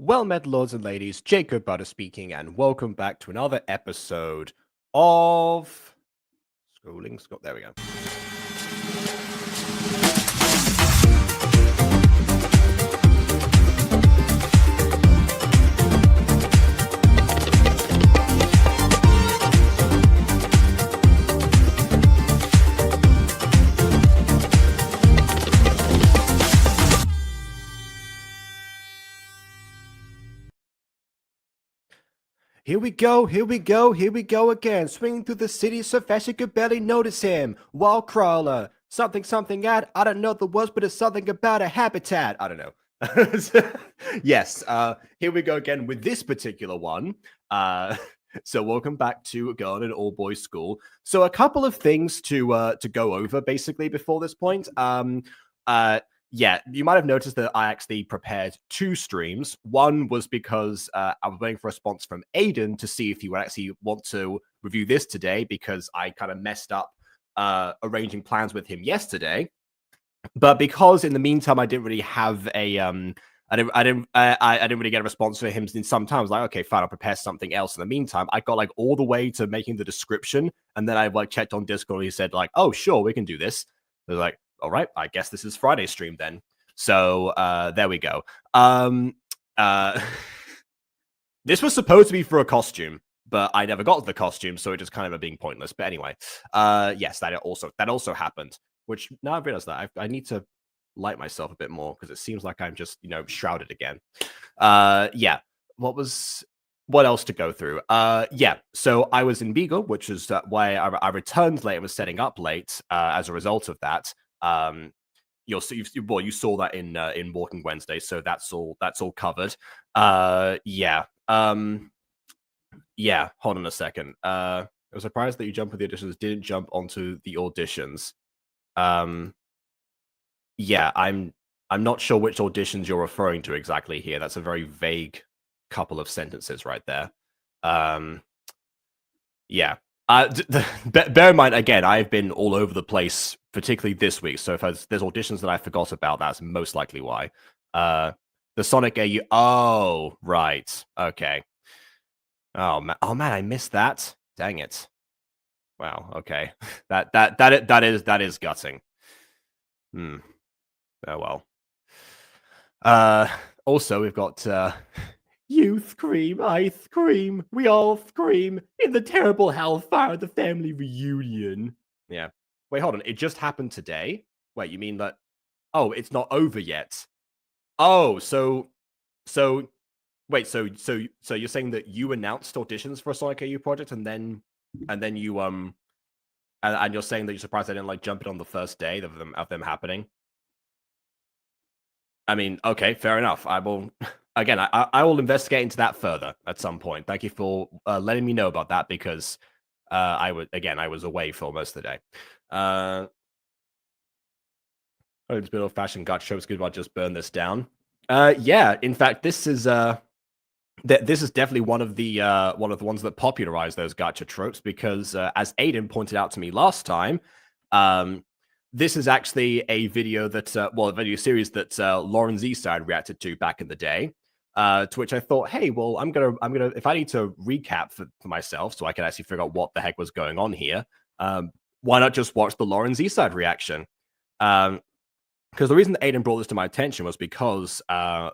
Well met, lords and ladies, Jacob Butter speaking, and welcome back to another episode of Scrolling Scott. There we go. Here we go again. Swinging through the city so fast you could barely notice him. Wall crawler. Something at. I don't know the words, but it's something about a habitat. I don't know. Yes, here we go again with this particular one. So welcome back to Girl in an All-Boys School. So a couple of things to go over basically before this point. Yeah, you might have noticed that I actually prepared 2 streams. One was because I was waiting for a response from Aidan to see if he would actually want to review this today, because I kind of messed up arranging plans with him yesterday. But because in the meantime I didn't really have a I didn't really get a response from him in some time. I was like, okay, fine, I'll prepare something else. In the meantime, I got like all the way to making the description, and then I like checked on Discord and he said like, oh sure, we can do this. I was like, all right, I guess this is Friday's stream then. So there we go. This was supposed to be for a costume, but I never got the costume, so it just kind of being pointless. But anyway, yes, that also happened. Which now I've realized that I need to light myself a bit more, because it seems like I'm just shrouded again. Yeah. What else to go through? Yeah, so I was in Beagle, which is why I returned late and was setting up late as a result of that. You saw that in Walking Wednesday, so that's all covered. Yeah. Yeah, hold on a second. I was surprised that you jumped with the auditions, didn't jump onto the auditions. Yeah, I'm not sure which auditions you're referring to exactly here. That's a very vague couple of sentences right there. Yeah. Bear in mind, again, I've been all over the place, particularly this week. So if there's auditions that I forgot about, that's most likely why. The Sonic AU. Oh, right. Okay. Oh man, I missed that. Dang it. Wow. Okay. That is gutting. Oh well. Also, we've got you scream, I scream, we all scream in the terrible hellfire of the family reunion. Yeah. Wait, hold on. It just happened today? Wait, you mean that? Oh, it's not over yet. Oh, wait, so you're saying that you announced auditions for a Sonic AU project, and then you and you're saying that you're surprised I didn't like jump in on the first day of them happening? I mean, okay, fair enough. I will, again, I will investigate into that further at some point. Thank you for letting me know about that, because I was away for most of the day. It's a bit old-fashioned Gacha show. It's good. I'll just burn this down. Yeah, in fact, this is definitely one of the ones that popularized those Gacha tropes, because as Aidan pointed out to me last time, this is actually a video that, a video series that Lauren Z-Side reacted to back in the day. To which I thought, hey, well, I'm gonna, if I need to recap for myself, so I can actually figure out what the heck was going on here, why not just watch the Lauren Z-Side reaction? Because the reason that Aidan brought this to my attention was because that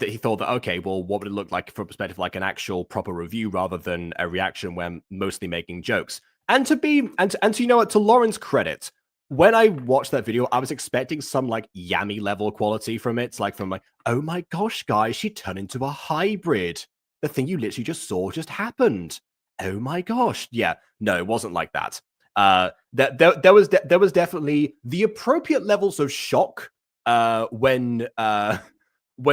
he thought that, okay, well, what would it look like from a perspective like an actual proper review rather than a reaction where I'm mostly making jokes. And to you know what, to Lauren's credit, when I watched that video, I was expecting some like Yami level quality from it, like oh my gosh, guys, she turned into a hybrid. The thing you literally just saw just happened. Oh my gosh, yeah, no, it wasn't like that. There was definitely the appropriate levels of shock when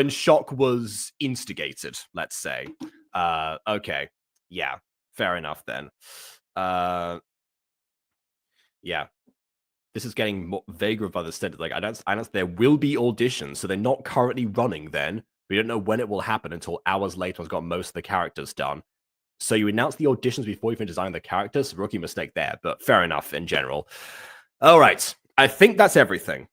shock was instigated. Let's say, okay, yeah, fair enough then. Yeah, this is getting more vaguer of other stated. Like I don't. There will be auditions, so they're not currently running. Then we don't know when it will happen until hours later. I've got most of the characters done. So you announce the auditions before you even design the characters. Rookie mistake there, but fair enough in general. All right, I think that's everything.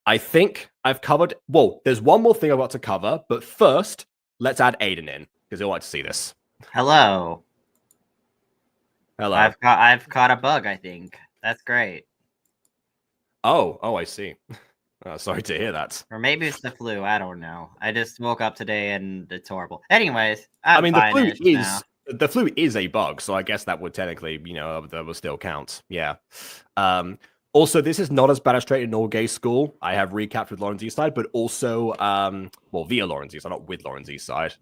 I think I've covered. Well, there's one more thing I've got to cover, but first, let's add Aidan in because he'll like to see this. Hello. Hello. I've caught a bug, I think. That's great. Oh, I see. Sorry to hear that. Or maybe it's the flu. I don't know. I just woke up today and it's horrible. Anyways, I mean, the flu is a bug, so I guess that would technically, that would still count. Yeah. Also, this is not as bad as Straight and All Gay School. I have recapped with Lauren's Eastside, but also, via Lauren's Eastside, not with Lauren's Eastside.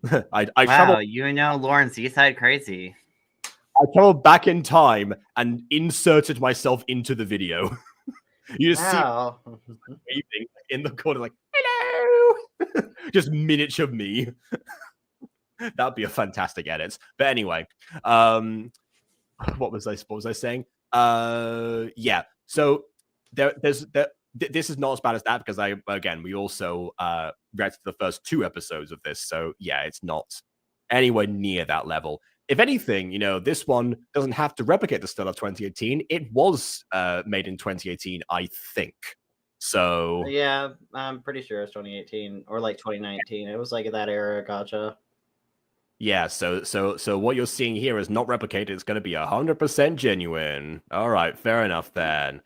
Lauren's Eastside crazy. I traveled back in time and inserted myself into the video. You just see waving in the corner, like, hello! Just miniature me. That'd be a fantastic edit. But anyway, what was I saying? Yeah. So this is not as bad as that because we also read the first 2 episodes of this. So yeah, it's not anywhere near that level. If anything, this one doesn't have to replicate the style of 2018. It was made in 2018, I think. So yeah, I'm pretty sure it's 2018 or like 2019. It was like that era Gacha. Yeah, so what you're seeing here is not replicated. It's going to be 100% genuine. All right, fair enough then.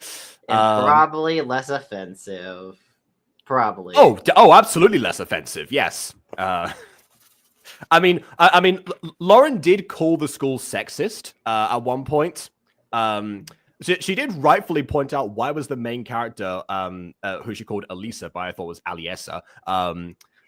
And probably less offensive. Probably. Oh, absolutely less offensive. Yes. I mean, Lauren did call the school sexist at one point. She did rightfully point out why was the main character, who she called Elisa, but I thought was Aliesa,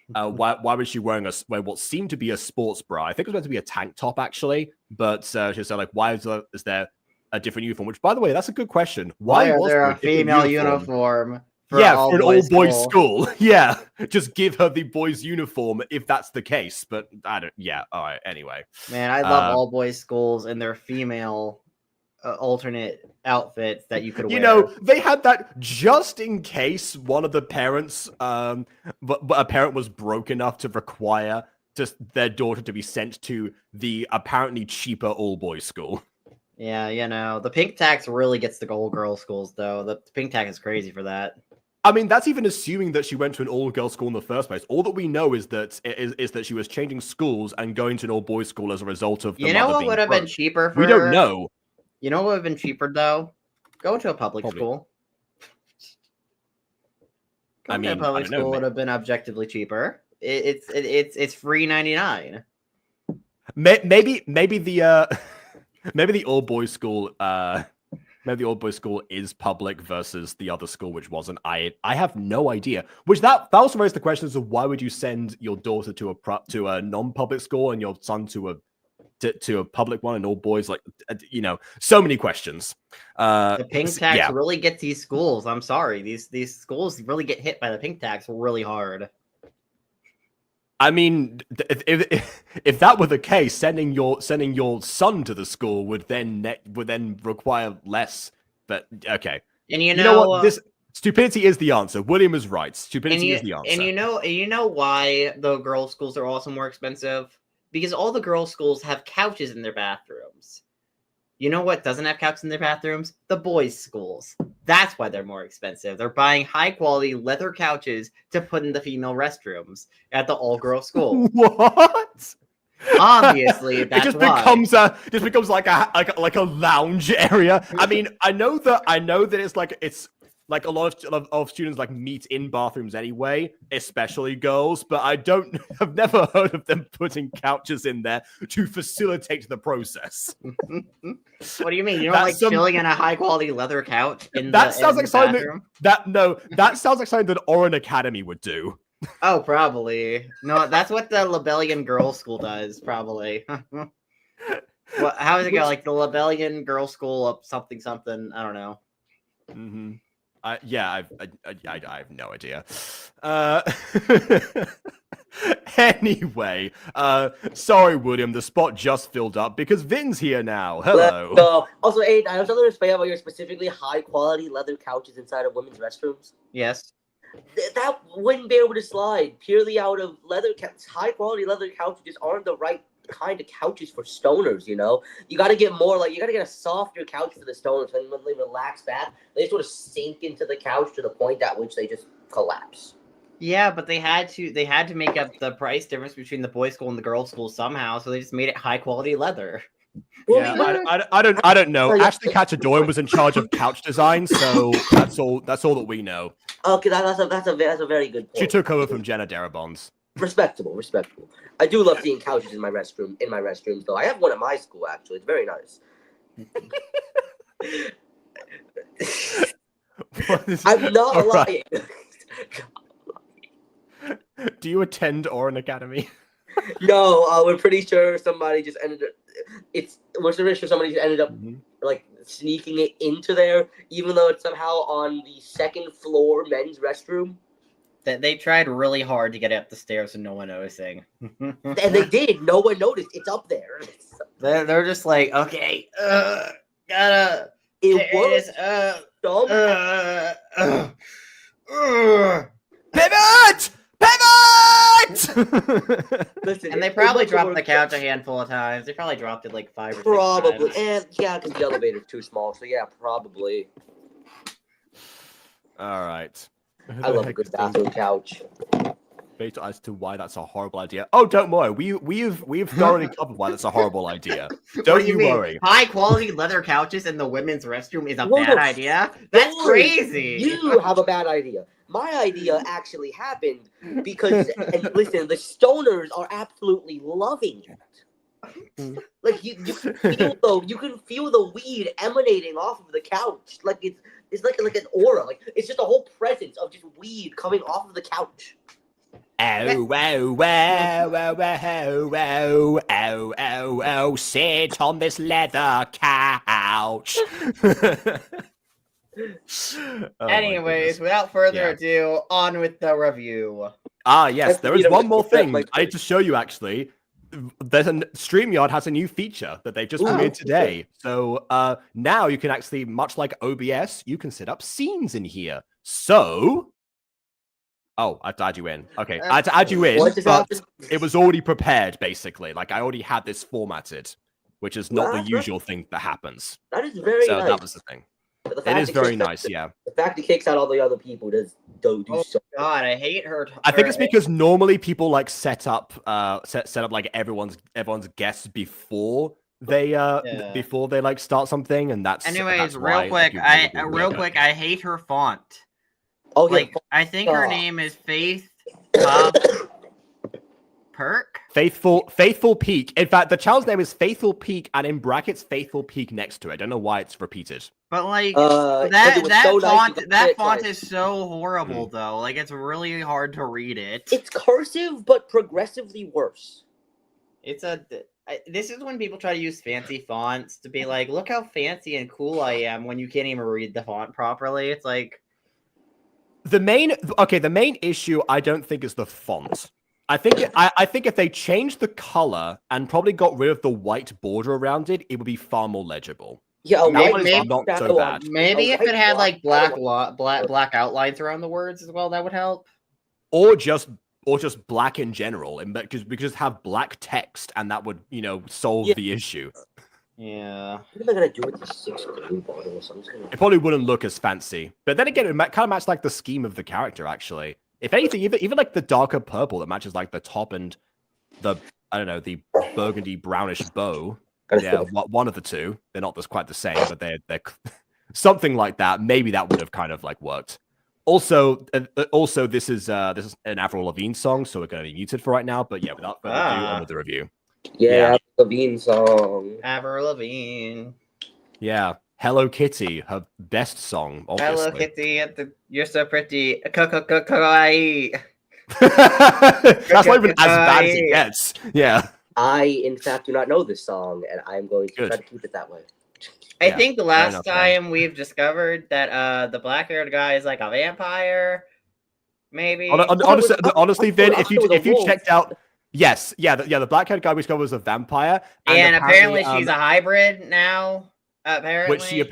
why was she wearing what seemed to be a sports bra? I think it was meant to be a tank top, actually. But she said, like, why is there a different uniform? Which, by the way, that's a good question. Why was there a female uniform? For an all-boys school. Yeah, just give her the boys' uniform if that's the case. But I don't. Yeah, all right. Anyway, man, I love all-boys schools and their female alternate outfits that you could wear. They had that just in case one of the parents, but a parent was broke enough to require just their daughter to be sent to the apparently cheaper all-boys school. Yeah, the pink tax really gets the all-girl schools, though. The pink tax is crazy for that. I mean, that's even assuming that she went to an all-girl school in the first place. All that we know is that she was changing schools and going to an all-boys school as a result of the mother what being would have broke. been cheaper for We don't know. You know what would have been cheaper, though? Go to a public school. A public school would have been objectively cheaper. It's free 99. Maybe the all-boys school maybe the all-boys school is public versus the other school which wasn't. I have no idea. Which that also raises the questions of why would you send your daughter to a non-public school and your son to a public one, and all boys, like, so many questions. The pink tax really gets these schools. I'm sorry, these schools really get hit by the pink tax really hard. I mean, if that were the case, sending your son to the school would then require less. But okay, and you know what? This stupidity is the answer. William is right. Stupidity is the answer. And you know why the girls' schools are also more expensive? Because all the girls' schools have couches in their bathrooms. You know what doesn't have couches in their bathrooms? The boys' schools. That's why they're more expensive. They're buying high-quality leather couches to put in the female restrooms at the all-girls school. What? Obviously, that's just becomes like a lounge area. I mean, I know that it's like a lot of students like meet in bathrooms anyway, especially girls, but I've never heard of them putting couches in there to facilitate the process. What do you mean? You don't like chilling in a high quality leather couch in that sounds like something that sounds like something that Oran Academy would do. Oh, probably. No, that's what the Lebellian Girls' School does, probably. How does it go? Like the Lebellian Girls' School of something. I don't know. Mm-hmm. I have no idea. Anyway, sorry, William, the spot just filled up because Vin's here now. Hello. Also, Aidan, I was going to explain about your specifically high-quality leather couches inside of women's restrooms. Yes. That wouldn't be able to slide purely out of leather high-quality leather couches aren't the right kind of couches for stoners, you got to get a softer couch for the stoners, and when they relax back, they sort of sink into the couch to the point at which they just collapse. Yeah, but they had to make up the price difference between the boys' school and the girls' school somehow, so they just made it high quality leather. Yeah, I don't know. Ashley Catcher-Doyle was in charge of couch design, so that's all that we know. Okay, that's a very good point. She took over from Jenna Darabon's. Respectable. I do love seeing couches in my restrooms, though. I have one at my school, actually. It's very nice. I'm not lying. Do you attend Oran Academy? No, we're pretty sure somebody just ended up. We're pretty sure somebody just ended up like sneaking it into there, even though it's somehow on the second floor men's restroom. That they tried really hard to get it up the stairs and no one noticing. And they did. No one noticed. It's up there. They're just like, okay, gotta. It was Pivot! Listen, and they probably dropped the couch a handful of times. They probably dropped it like 5 or 6 probably, times. and yeah, because the elevator's too small. So yeah, probably. All right. I love a good bathroom couch. Based as to why that's a horrible idea. Oh, don't worry. We've thoroughly covered why that's a horrible idea. Don't you worry. High quality leather couches in the women's restroom is a bad idea. That's crazy. You have a bad idea. My idea actually happened because, and listen, the stoners are absolutely loving it. Like you can feel the weed emanating off of the couch. Like it's like an aura. Like it's just a whole presence of just weed coming off of the couch. Oh, wow, wow, wow, wow, wow, oh, oh, oh, sit on this leather couch. Anyways, without further ado, on with the review. Ah, yes, there is one more thing I need to show you, actually. StreamYard has a new feature that they just premiered today. So now you can actually, much like OBS, you can set up scenes in here. So... Oh, I had to add you in. Okay, I had to add you in, but it was already prepared, basically. Like, I already had this formatted, which is not the usual thing that happens. That is very nice. So that was the thing. It is very nice, yeah. The fact it kicks out all the other people does do so. God, I hate her. I think it's because normally people like set up like everyone's guests before they like start something, and that's. Anyways, that's real quick, I hate her font. Oh, like, I think her name is Faith Perk? FaithfullPeak. In fact, the channel's name is FaithfullPeak, and in brackets, FaithfullPeak next to it. I don't know why it's repeated. But like that font is so horrible though. Like it's really hard to read it. It's cursive, but progressively worse. This is when people try to use fancy fonts to be like, look how fancy and cool I am when you can't even read the font properly. It's like the main issue I don't think is the font. I think if they changed the color and probably got rid of the white border around it, it would be far more legible. Yeah, not so bad. Maybe if it had like black outlines around the words as well, that would help. Or just black in general, and because we could just have black text, and that would solve the issue. Yeah. What am I gonna do with the 6 blue bottles? It probably wouldn't look as fancy, but then again, it kind of matched like the scheme of the character. Actually, if anything, even like the darker purple that matches like the top and the the burgundy brownish bow. Yeah, one of the two. They're not quite the same, but they're something like that. Maybe that would have kind of like worked. Also, this is an Avril Lavigne song, so we're going to be muted for right now. But yeah, without further ado, on with the review. Yeah, Avril Lavigne song. Avril Lavigne. Yeah, Hello Kitty, her best song. Obviously. Hello Kitty, you're so pretty. Kawaii. That's not even as bad as it gets. Yeah. I, in fact, do not know this song, and I'm going to try to keep it that way. I think the last time we've discovered that the black-haired guy is like a vampire, maybe. Honestly, Vin, if you checked out, the black-haired guy we discovered was a vampire, and apparently she's a hybrid now. Apparently.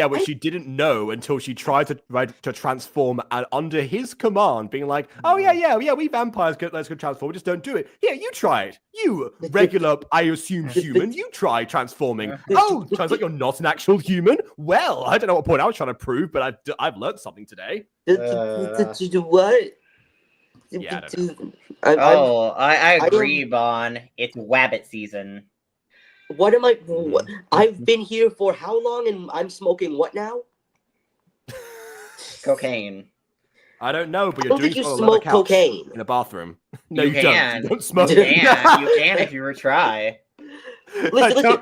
Which she didn't know until she tried to transform, and under his command, being like, "Oh yeah, we vampires let's go transform. We just don't do it. Here, you try it. You regular, I assume human. You try transforming. Oh, turns out you're not an actual human. Well, I don't know what point I was trying to prove, but I've learned something today. What? Yeah, I don't I agree, Bon. It's Wabbit season. What am I? I've been here for how long, and I'm smoking what now? Cocaine. I don't know, but I you're don't doing think you so on a leather smoke couch cocaine. in a bathroom. No, You you can. don't. You don't smoke. You can if you were try. Listen.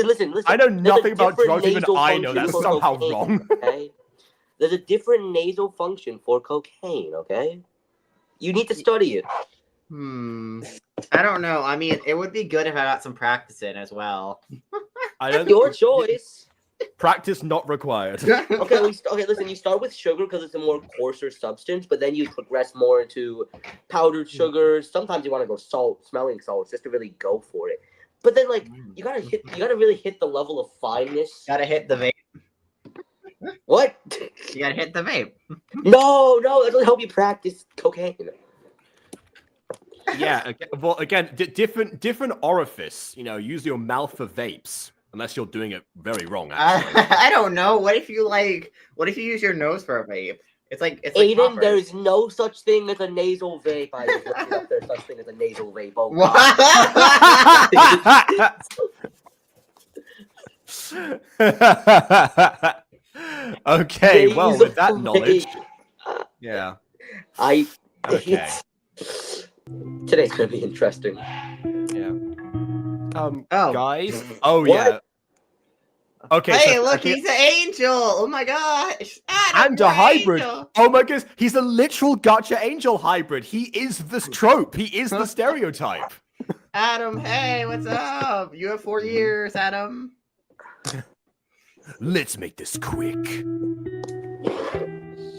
Listen. I know nothing about different drugs, even nasal I know function that's for somehow cocaine, wrong. Okay? There's a different nasal function for cocaine, okay? You need to study it. I don't know. I mean, it would be good if I got some practice in as well. Your choice. Practice not required. Okay, listen, you start with sugar because it's a more coarser substance, but then you progress more into powdered sugars. Sometimes you want to go smelling salts, just to really go for it. But then, like, you gotta really hit the level of fineness. Gotta hit the vape. What? You gotta hit the vape. No, that doesn't help you practice cocaine. Yeah, well, again, different orifice. Use your mouth for vapes, unless you're doing it very wrong. Actually, I don't know. What if you use your nose for a vape? It's like Aidan, poppers. there's no such thing as a nasal vape. I just looked it up. There's such thing as a nasal vape. Oh, God. Okay, well, with that knowledge, yeah. Okay. Today's gonna be interesting. Yeah. Oh. Guys. What? Yeah. Okay. Hey, so, look, he's an angel! Oh my gosh! And a hybrid. Angel. Oh my goodness, he's a literal Gacha angel hybrid. He is the trope. He is the stereotype. Adam, hey, what's up? You have 4 years, Adam. Let's make this quick.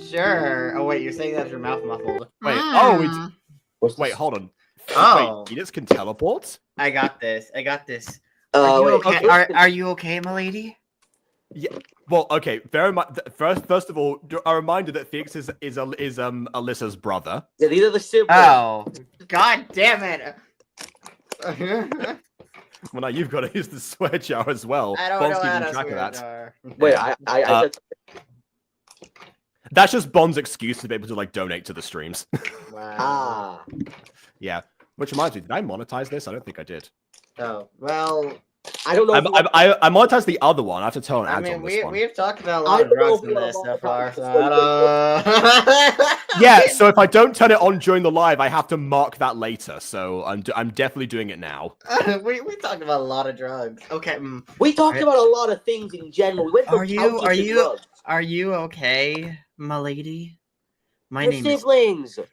Sure. Oh wait, you're saying that with your mouth muffled. Wait. Wait, hold on. Oh. Wait, Edith can teleport? I got this. Wait. Are you okay, milady? Yeah. Well, okay. Very much. First of all, a reminder that Felix is Alyssa's brother. Yeah, these are the siblings. Oh, god damn it! Well, now you've got to use the swear jar as well. I don't Bond's know how keeping to track of swear that. jar. Wait, I said That's just Bond's excuse to be able to donate to the streams. Wow. Yeah. Which reminds me, did I monetize this? I don't think I did. Oh well. I don't know. I monetized the other one. I have to tell an I ad mean, on this one. we've talked about a lot of drugs in this so far. So Yeah, so if I don't turn it on during the live, I have to mark that later. So I'm definitely doing it now. we talked about a lot of drugs. Okay. We talked about a lot of things in general. We went from couches to drugs. Are you okay, my lady? My We're name siblings. is.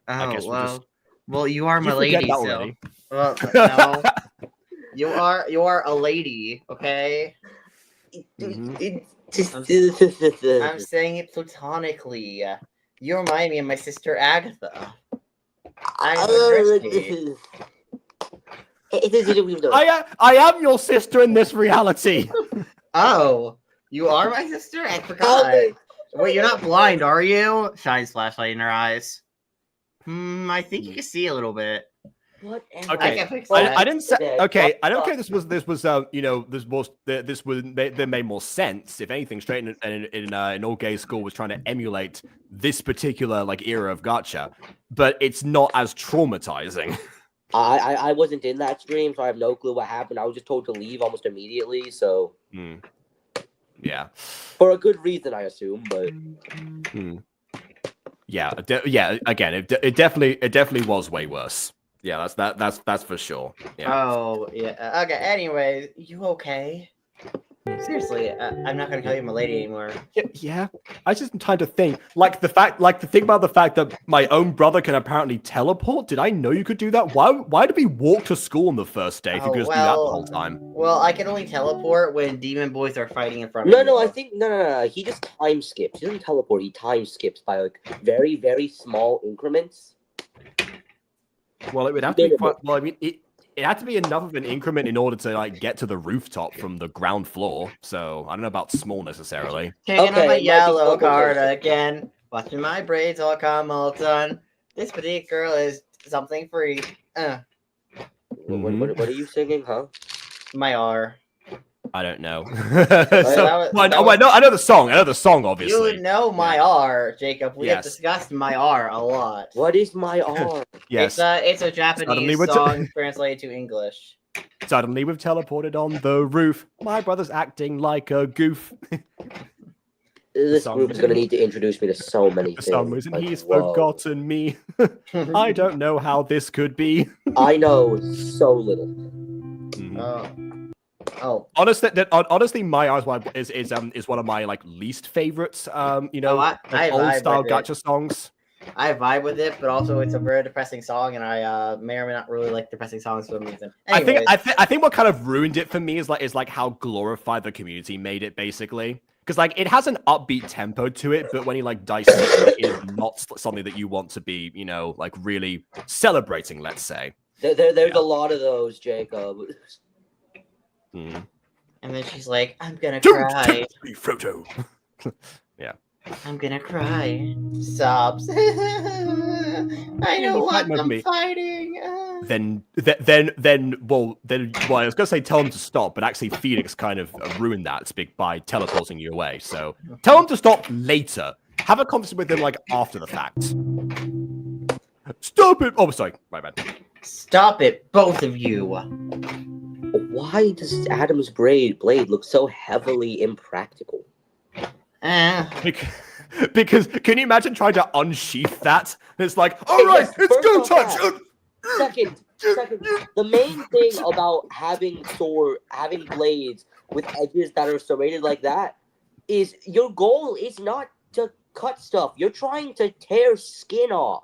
I Oh guess well, you are Did my you forget lady. that So already? well, no. You are a lady, okay? Mhm. I'm saying it platonically. You remind me of my sister Agatha. I I am your sister in this reality. Oh, you are my sister? I forgot. Wait, you're not blind, are you? Shines flashlight in her eyes. I think you can see a little bit. Whatever. I Okay, can fix I that. didn't say. Okay, I don't care. This was this would made more sense. If anything, straight in an all gay school was trying to emulate this particular era of Gacha, but it's not as traumatizing. I wasn't in that stream, so I have no clue what happened. I was just told to leave almost immediately, so Yeah, for a good reason, I assume. But yeah. Again, it definitely was way worse. Yeah, that's for sure. Yeah. Oh, yeah. Okay, anyways, you okay? Seriously, I'm not gonna call you my lady anymore. Yeah, I just am trying to think. To think about the fact that my own brother can apparently teleport. Did I know you could do that? Why did we walk to school on the first day if you could just do that the whole time? Well, I can only teleport when demon boys are fighting in front of me. no, I think no. He just time skips. He doesn't teleport. He time skips by very, very small increments. Well, it would have to be quite. Well, I mean, it had to be enough of an increment in order to like get to the rooftop from the ground floor. So I don't know about small necessarily. Taking Okay, on my it might be yellow double card vision. again. Watching my braids all come all done. This petite girl is something free. What are you singing, huh? My R. I don't know. that was- I know the song. I know the song, obviously. You know my R, Jacob. We have Yes. discussed my R a lot. What is my R? Yes. It's a Suddenly Japanese we're song translated to English. Suddenly we've teleported on the roof. My brother's acting like a goof. This some group is gonna need to introduce me to so many For things. some reason, Like, he's whoa. forgotten me. I don't know how this could be. I know so little. Oh. Honestly, my eyes is one of my like least favorites. I old vibe style with it. gacha songs. I vibe with it, but also it's a very depressing song, and I may or may not really like depressing songs for some reason. Anyways, I think what kind of ruined it for me is like how glorified the community made it, basically. Because like it has an upbeat tempo to it, but when you like dissect it, it is not something that you want to be, like really celebrating. Let's say. There's a lot of those, Jacob. Mm. And then she's like, "I'm gonna Don't cry. tempt me, Frodo." Yeah. I'm gonna cry." Sobs. I don't want with them me. fighting. Then, well, I was gonna say tell him to stop, but actually Felix kind of ruined that by teleporting you away. So tell him to stop later. Have a conversation with him like after the fact. Stop it! Oh, sorry, my bad. Stop it, both of you. Why does Adam's blade look so heavily impractical? Because can you imagine trying to unsheath that? It's like, all right, yes, it's go first time. off Second, the main thing about having blades with edges that are serrated like that is your goal is not to cut stuff. You're trying to tear skin off.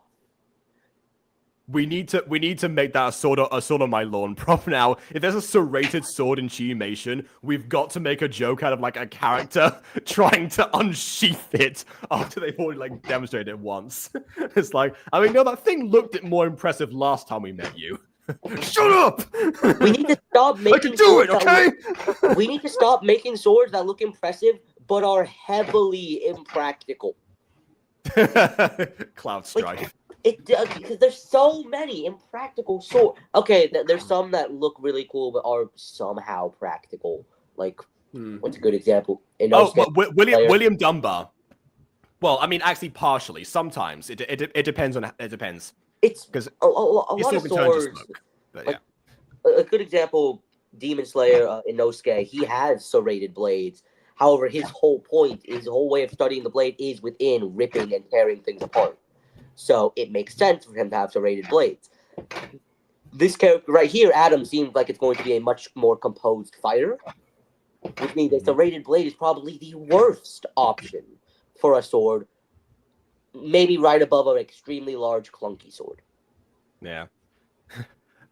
We need to make that a sort of my lawn prop now. If there's a serrated sword in Chiyumation, we've got to make a joke out of like a character trying to unsheath it after they've already like demonstrated it once. It's like, I mean, no, that thing looked more impressive last time we met you. Shut up! We need to stop making. I can do it, okay? We need to stop making swords that look impressive but are heavily impractical. Cloud Strike. Because there's so many impractical swords. Okay, there's some that look really cool but are somehow practical. Like, what's a good example? William Dunbar. Well, I mean, actually, partially. Sometimes it depends on it depends. It's because a lot of swords. But like, yeah. A good example, Demon Slayer Inosuke. He has serrated blades. However, his whole way of studying the blade is within ripping and tearing things apart. So it makes sense for him to have serrated blades. This character right here, Adam, seems like it's going to be a much more composed fighter, which means a serrated blade is probably the worst option for a sword, maybe right above an extremely large, clunky sword. Yeah.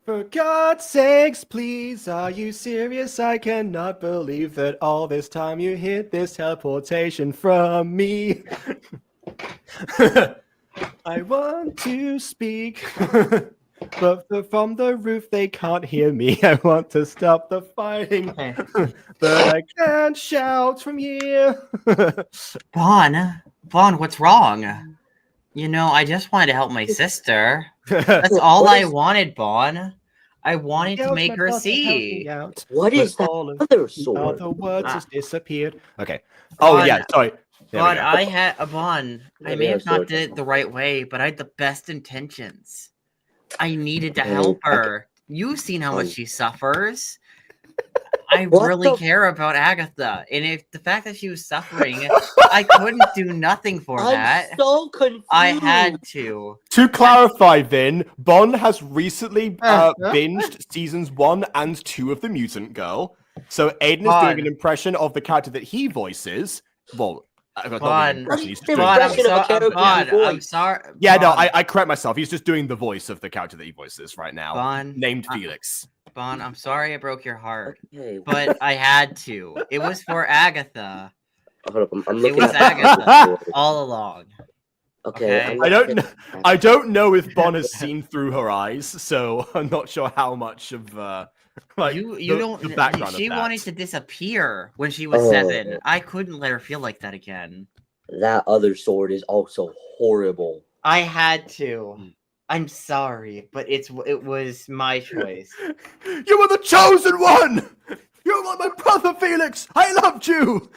For God's sakes, please, are you serious? I cannot believe that all this time you hid this teleportation from me. I want to speak, but from the roof they can't hear me. I want to stop the fighting, but I can't shout from here. Vaughn, what's wrong? You know, I just wanted to help my sister. That's all I wanted, Vaughn. I wanted to make her see. What is that other sword? The words just disappeared. Okay. Vaughn, Oh yeah, sorry. Vaughn, I may have not did it the right way, but I had the best intentions. I needed to help her. You've seen how much she suffers. I really care about Agatha, and if the fact that she was suffering, I couldn't do nothing for that. I'm so confused. I had to. To clarify, then, Bon has recently binged seasons 1 and 2 of The Mutant Girl. So Aidan is doing an impression of the character that he voices. Well, I'm sorry. Yeah, no, I correct myself. He's just doing the voice of the character that he voices right now, Bon, named Felix. Bon, I'm sorry I broke your heart, but I had to. It was for Agatha. Hold up, I'm It looking was at Agatha all along. Okay, Okay. I don't know if Bon has seen through her eyes, so I'm not sure how much of like you the don't. background She of that. wanted to disappear when she was Oh. 7. I couldn't let her feel like that again. That other sword is also horrible. I had to. I'm sorry, but it was my choice. You were the chosen one! You're like my brother, Felix! I loved you!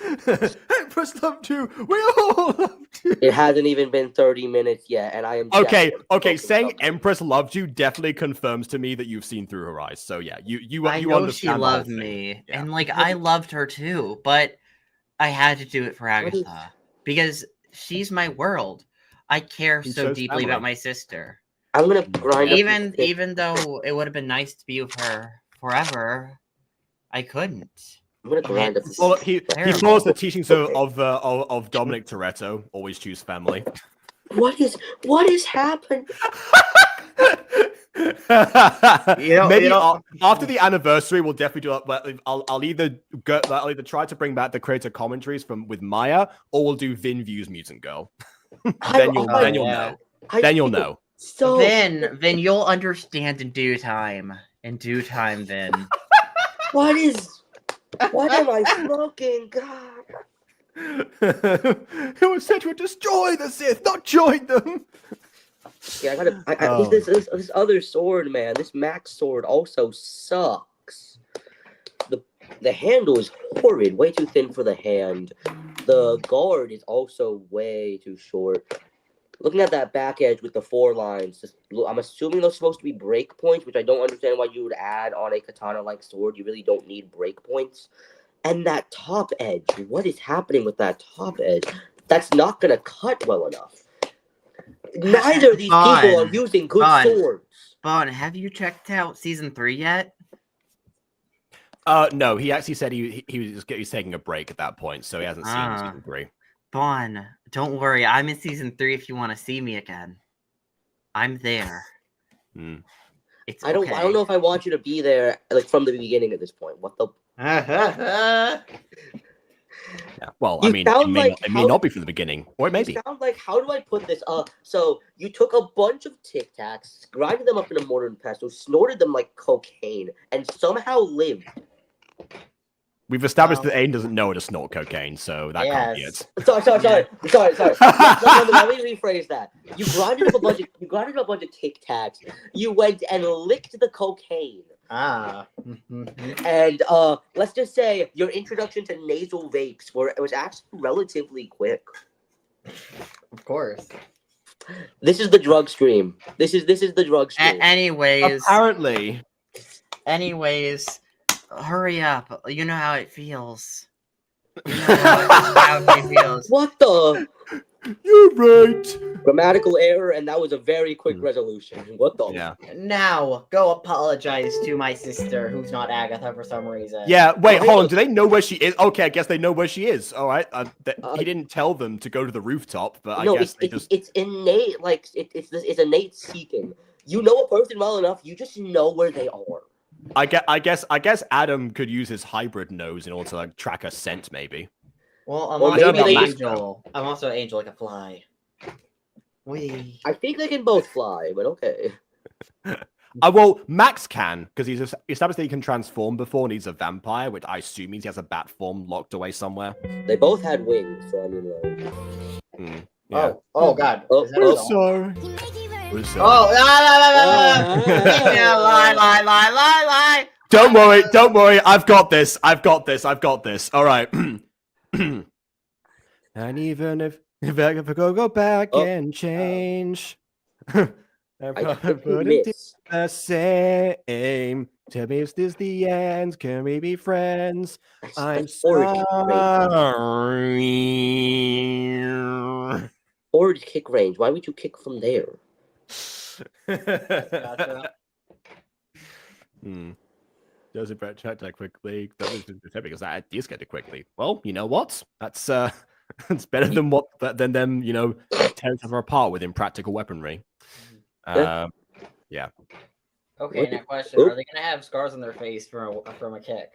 Empress loved you! We all loved you! It hasn't even been 30 minutes yet, and I am Okay, okay. saying Empress loved you definitely confirms to me that you've seen through her eyes. So yeah, you I know understand she the whole loved thing. me, Yeah. and like I loved her too, but I had to do it for Agatha because she's my world. I care And so so's deeply about family. my sister. I'm gonna grind up Even though it would have been nice to be with her forever, I couldn't. I'm gonna grind up. It's Well, he terrible. follows the teachings Okay. of Dominic Toretto. Always choose family. What is happening? Maybe after the anniversary, we'll definitely do it. But I'll either try to bring back the creator commentaries with Maya, or we'll do Vin Views Mutant Girl. Then you'll know. Then you'll know. So Vin, you'll understand in due time. In due time, Vin. what am I smoking? God. It was said to destroy the Sith, not join them. Yeah, I think this other sword, man, this Max sword also sucks. The handle is horrid, way too thin for the hand. The guard is also way too short. Looking at that back edge with the 4 lines, I'm assuming those are supposed to be break points, which I don't understand why you would add on a katana-like sword. You really don't need break points. And that top edge, what is happening with that top edge? That's not going to cut well enough. Neither of these people are using good swords. Bon, have you checked out season 3 yet? No, he actually said he was taking a break at that point, so he hasn't seen season 3. Bon, don't worry, I'm in season 3 if you want to see me again. I'm there. It's I don't know if I want you to be there like from the beginning at this point. What the Yeah. Well, I mean, it may not be from the beginning, or it may be. Sound like, how do I put this? So you took a bunch of Tic Tacs, grinded them up in a mortar and pestle, snorted them like cocaine, and somehow lived. We've established that Aidan doesn't know how to snort cocaine, so that can't be it. Sorry. Let me rephrase that. You grinded up a bunch of Tic Tacs. You went and licked the cocaine. And let's just say your introduction to nasal vapes was actually relatively quick. Of course. This is the drug stream. This is the drug stream. Anyways, apparently. Hurry up. You know how it feels. You know how it feels. What the? You're right. Grammatical error, and that was a very quick resolution. What the? Yeah. Now, go apologize to my sister, who's not Agatha for some reason. Yeah, wait, hold on. Do they know where she is? Okay, I guess they know where she is. All right. He didn't tell them to go to the rooftop, but I guess it's innate. Like it's innate seeking. You know a person well enough, you just know where they are. I guess Adam could use his hybrid nose in order to like track a scent, maybe. Well, I'm also an angel like a fly. I think they can both fly, but okay. Well, Max can, because he's established that he can transform before and he's a vampire, which I assume means he has a bat form locked away somewhere. They both had wings, so I mean, like... Yeah. Oh God. We're sorry. Lie. Don't worry. I've got this. All right. And even if I could go back and change, I wouldn't do the same. Tell me if this is the end. Can we be friends? I'm sorry. Forward kick range. Why would you kick from there? Gotcha. Does it branch out that quickly? That was because I de-escalated quickly. Well, you know what? That's it's better than them, tearing each other apart with impractical weaponry. Yeah. Okay, now question: are they gonna have scars on their face from a kick?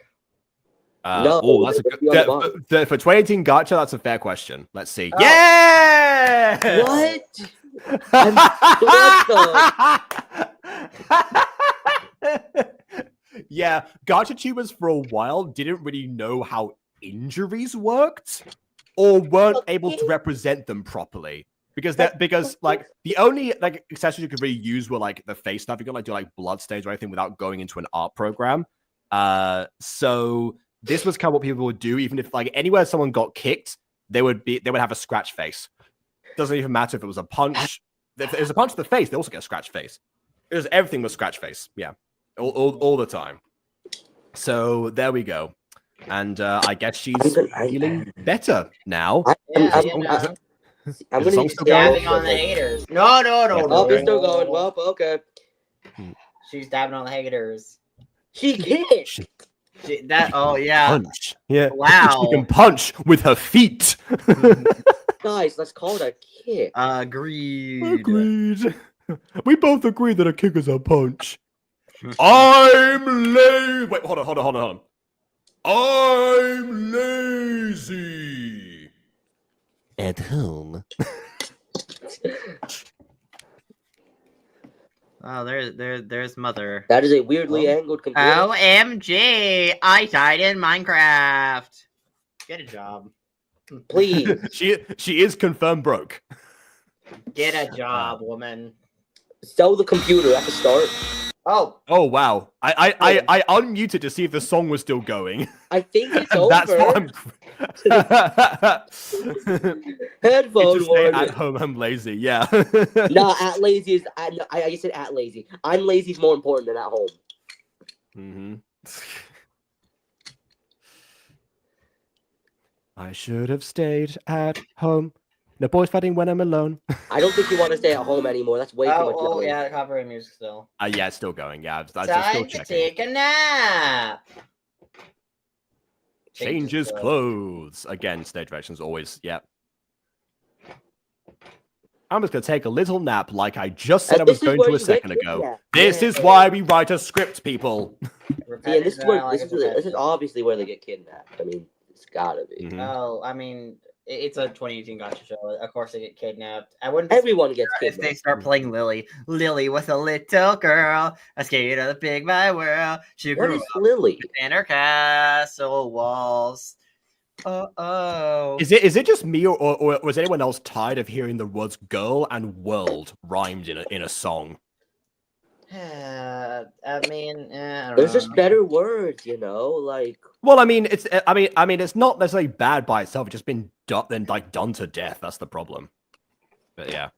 No, oh, that's a they would be on the good for 2018 Gacha. That's a fair question. Let's see. Oh. Yeah. What? What Yeah, Gacha tubers for a while didn't really know how injuries worked, or weren't able to represent them properly. Because like the only like accessories you could really use were like the face stuff. You could like do like blood stains or anything without going into an art program. So this was kind of what people would do, even if like anywhere someone got kicked, they would have a scratch face. Doesn't even matter if it was a punch. If it was a punch to the face, they also get a scratch face. Everything was scratch face. Yeah, all the time. So there we go. And I guess she's feeling better now. I'm Is the gonna song be still going? Dabbing on the haters. No. Oh, it's still going. Well, okay. She's dabbing on the haters. She can't. Oh yeah. Punch. Yeah. Wow. She can punch with her feet. Guys, let's call it a kick. Agreed. We both agree that a kick is a punch. I'm lazy. Wait, hold on. I'm lazy. At home. Oh, there's mother. That is a weirdly angled computer. OMG! I died in Minecraft. Get a job. Please. She is confirmed broke. Get a job, woman. Sell the computer at the start. Oh Wow. I unmuted to see if the song was still going. I think it's And over. that's what I'm. Headphone Just say warning. at home, I'm lazy. Yeah. Nah, at lazy is. I just said at lazy. I'm lazy is more important than at home. Mm-hmm. I should have stayed at home. No boys fighting when I'm alone. I don't think you want to stay at home anymore. That's way too much. Oh yelling. yeah, the copyright music still. Yeah, it's still going. Yeah, I'm still Time to checking. take a nap. Changes clothes. Again, stage directions always. Yeah. I'm just gonna take a little nap, like I just said I was going to a second ago. This is why we write a script, people. Yeah, this is obviously where they get kidnapped. I mean, it's gotta be. Mhm. Oh, I mean, it's a 2018 Gacha show. Of course, they get kidnapped. I wouldn't. Everyone gets if they kidnapped. start playing Lily. Lily was a little girl, a scared of the big wide world. She What grew is up Lily? in her castle walls. Oh. Is it just me, or was anyone else tired of hearing the words "girl" and "world" rhymed in a song? I mean, I don't There's know. just better words, you know, like. Well, I mean, it's not necessarily bad by itself. It's just been done to death. That's the problem. But yeah.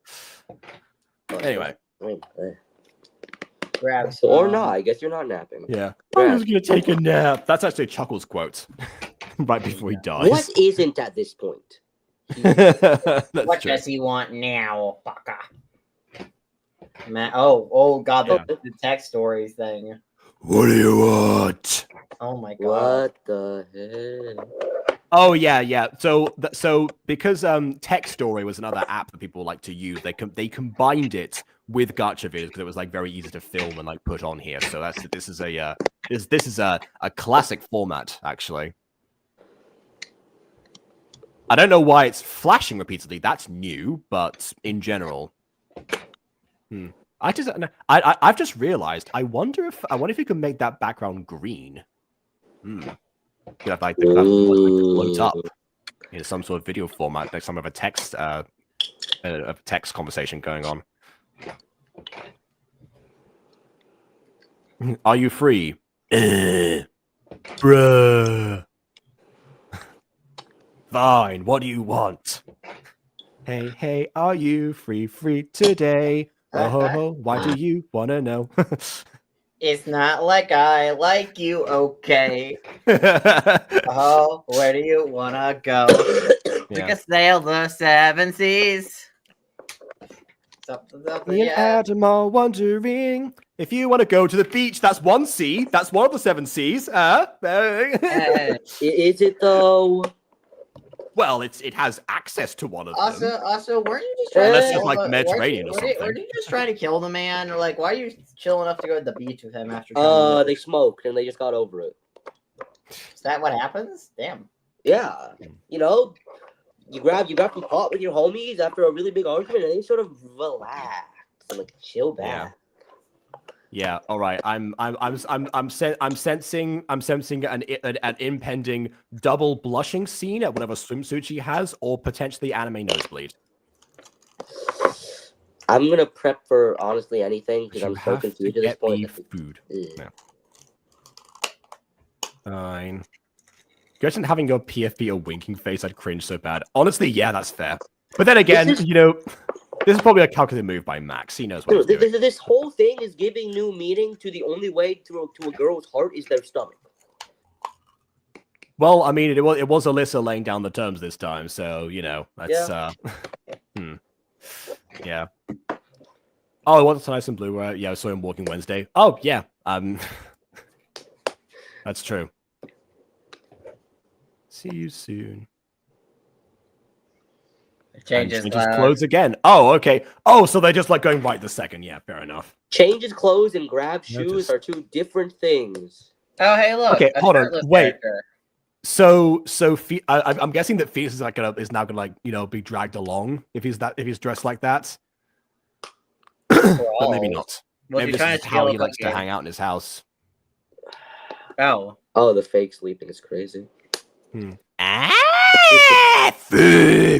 Anyway. Grab Or some. not. I guess you're not napping. Yeah. Grab. I was gonna take a nap. That's actually Chuckle's quote. Right before he dies. What isn't at this point? That's What true. does he want now, Baka? Man, oh God, the text stories thing. What do you want? Oh my God. What the heck? Oh yeah. So because Tech Story was another app that people like to use, they combined it with Gacha videos because it was like very easy to film and like put on here. So this is a classic format actually. I don't know why it's flashing repeatedly. That's new, but in general, I've just realized. I wonder if you can make that background green. Could have like the float up in some sort of video format, like some of a text conversation going on. Are you free? Bruh. Fine, what do you want? Hey, are you free today? Oh, why do you wanna know? It's not like I like you, okay? Oh, where do you wanna go? We can sail the 7 seas. Something, Me and Adam are wondering if you want to go to the beach. That's one sea. That's one of the 7 seas. Is it though? Well, it has access to one of them. Also, weren't you just trying Unless to it's kill like the- Mediterranean or were you something. just trying to kill the man? Or like, why are you chill enough to go to the beach with him after? They smoked and they just got over it. Is that what happens? Damn. Yeah, you know, you grab some pot with your homies after a really big argument, and they sort of relax and like chill back. Yeah. All right. I'm sensing an impending double blushing scene at whatever swimsuit she has, or potentially anime nosebleed. I'm gonna prep for honestly anything because You I'm so have to confused at this get point. me food. Yeah. Fine. Imagine having your PFP a winking face, I'd cringe so bad. Honestly, yeah, that's fair. But then again, you know, this is probably a calculated move by Max. He knows what he's doing. This whole thing is giving new meaning to the only way to a girl's heart is their stomach. Well, I mean, it was Alyssa laying down the terms this time, so you know that's yeah. Oh, what's nice and blue? Yeah, I saw him walking Wednesday. Oh yeah, that's true. See you soon. Changes clothes again. Oh, okay. Oh, so they're just like going right this second. Yeah, fair enough. Changes clothes and grab shoes are two different things. Oh, hey, look. Okay, hold on. Wait. Character. So I'm guessing that Phoenix is like is now gonna, like, you know, be dragged along if he's dressed like that. But maybe not. Well, maybe this is how he likes to hang out in his house. Oh, the fake sleeping is crazy. Food,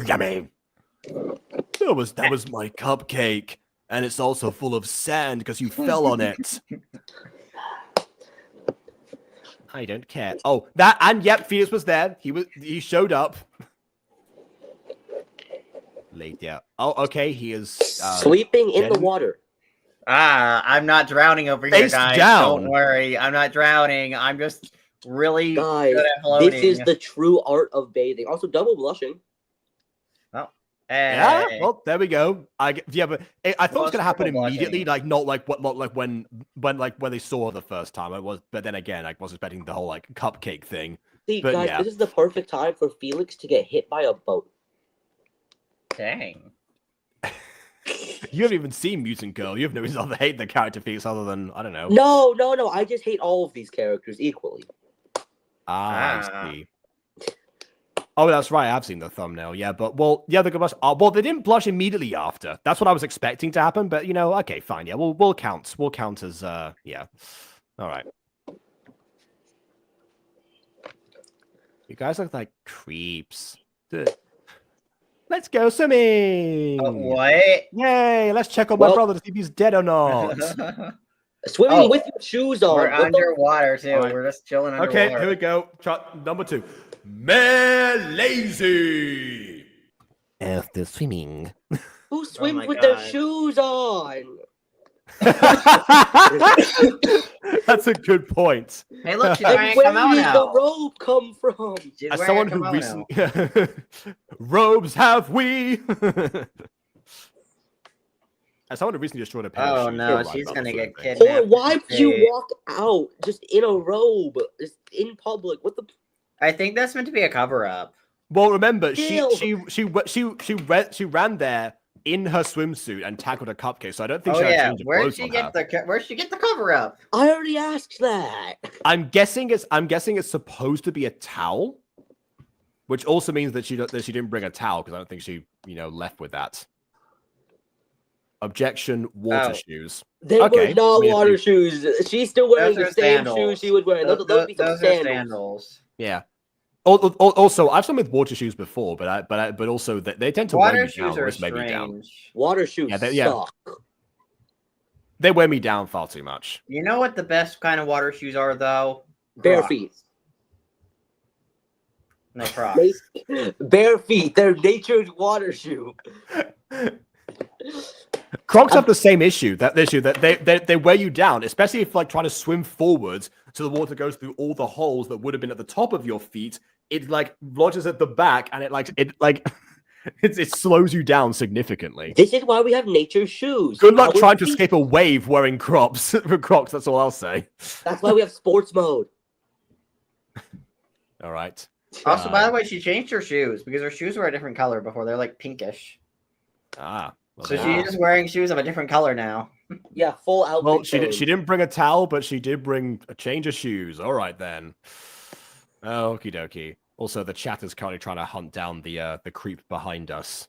yummy. That was my cupcake, and it's also full of sand because you fell on it. I don't care. Oh, yep, Phoenix was there. He showed up. Laid down. Oh, okay, he is sleeping in the water. I'm not drowning over here, guys. Down. Don't worry, I'm not drowning. I'm just really guys, good at floating. This is the true art of bathing. Also, double blushing. Oh, hey. Yeah. Well, there we go. I thought it was gonna happen immediately, like not like when they saw her the first time. It was, but then again, I was expecting the whole like cupcake thing. See, but, guys, this is the perfect time for Felix to get hit by a boat. Dang. You haven't even seen Mutant Girl. You have no reason to hate the character Felix other than, I don't know. No. I just hate all of these characters equally. I see. Oh, that's right. I've seen the thumbnail. Yeah, but the blush. Well, they didn't blush immediately after. That's what I was expecting to happen. But you know, okay, fine. Yeah, we'll count. We'll count as yeah. All right. You guys look like creeps. Let's go swimming. What? Yay! Let's check on my brother to see if he's dead or not. Swimming with your shoes on. We're underwater too. Right. We're just chilling underwater. Okay, here we go. Number 2. Lazy. After swimming. Who swims with their shoes on? That's a good point. Hey, look, she's wearing a kimono. Where did the robe come from? As someone who recently robes have we? As someone who recently destroyed a pair of shoes. Oh no, she's gonna get kidnapped. Why would you walk out just in a robe, just in public? What the? I think that's meant to be a cover-up. Well, remember, she ran there in her swimsuit and tackled a cupcake, so I don't think she had a change of clothes on her. Where'd she get the cover-up? I already asked that. I'm guessing it's supposed to be a towel, which also means that she didn't bring a towel because I don't think she left with that. Objection: water shoes. They were not water shoes. She's still wearing the same shoes she was wearing. Those are sandals. Yeah. Also, I've swum with water shoes before, but also they tend to wear me down. Or maybe down. Water shoes suck. They wear me down far too much. You know what the best kind of water shoes are, though? Bare feet. No Crocs. Bare feet. They're nature's water shoe. Crocs have the same issue. That they wear you down, especially if trying to swim forwards, so the water goes through all the holes that would have been at the top of your feet. It lodges at the back, and it slows you down significantly. This is why we have nature's shoes. Good luck trying to escape a wave wearing Crocs. Crocs. That's all I'll say. That's why we have sports mode. All right. Also, by the way, she changed her shoes because her shoes were a different color before. They're pinkish. Well, so she's just wearing shoes of a different color now. Yeah, full outfit. Well, she didn't bring a towel, but she did bring a change of shoes. All right then. Okie dokie. Also, the chat is currently trying to hunt down the creep behind us.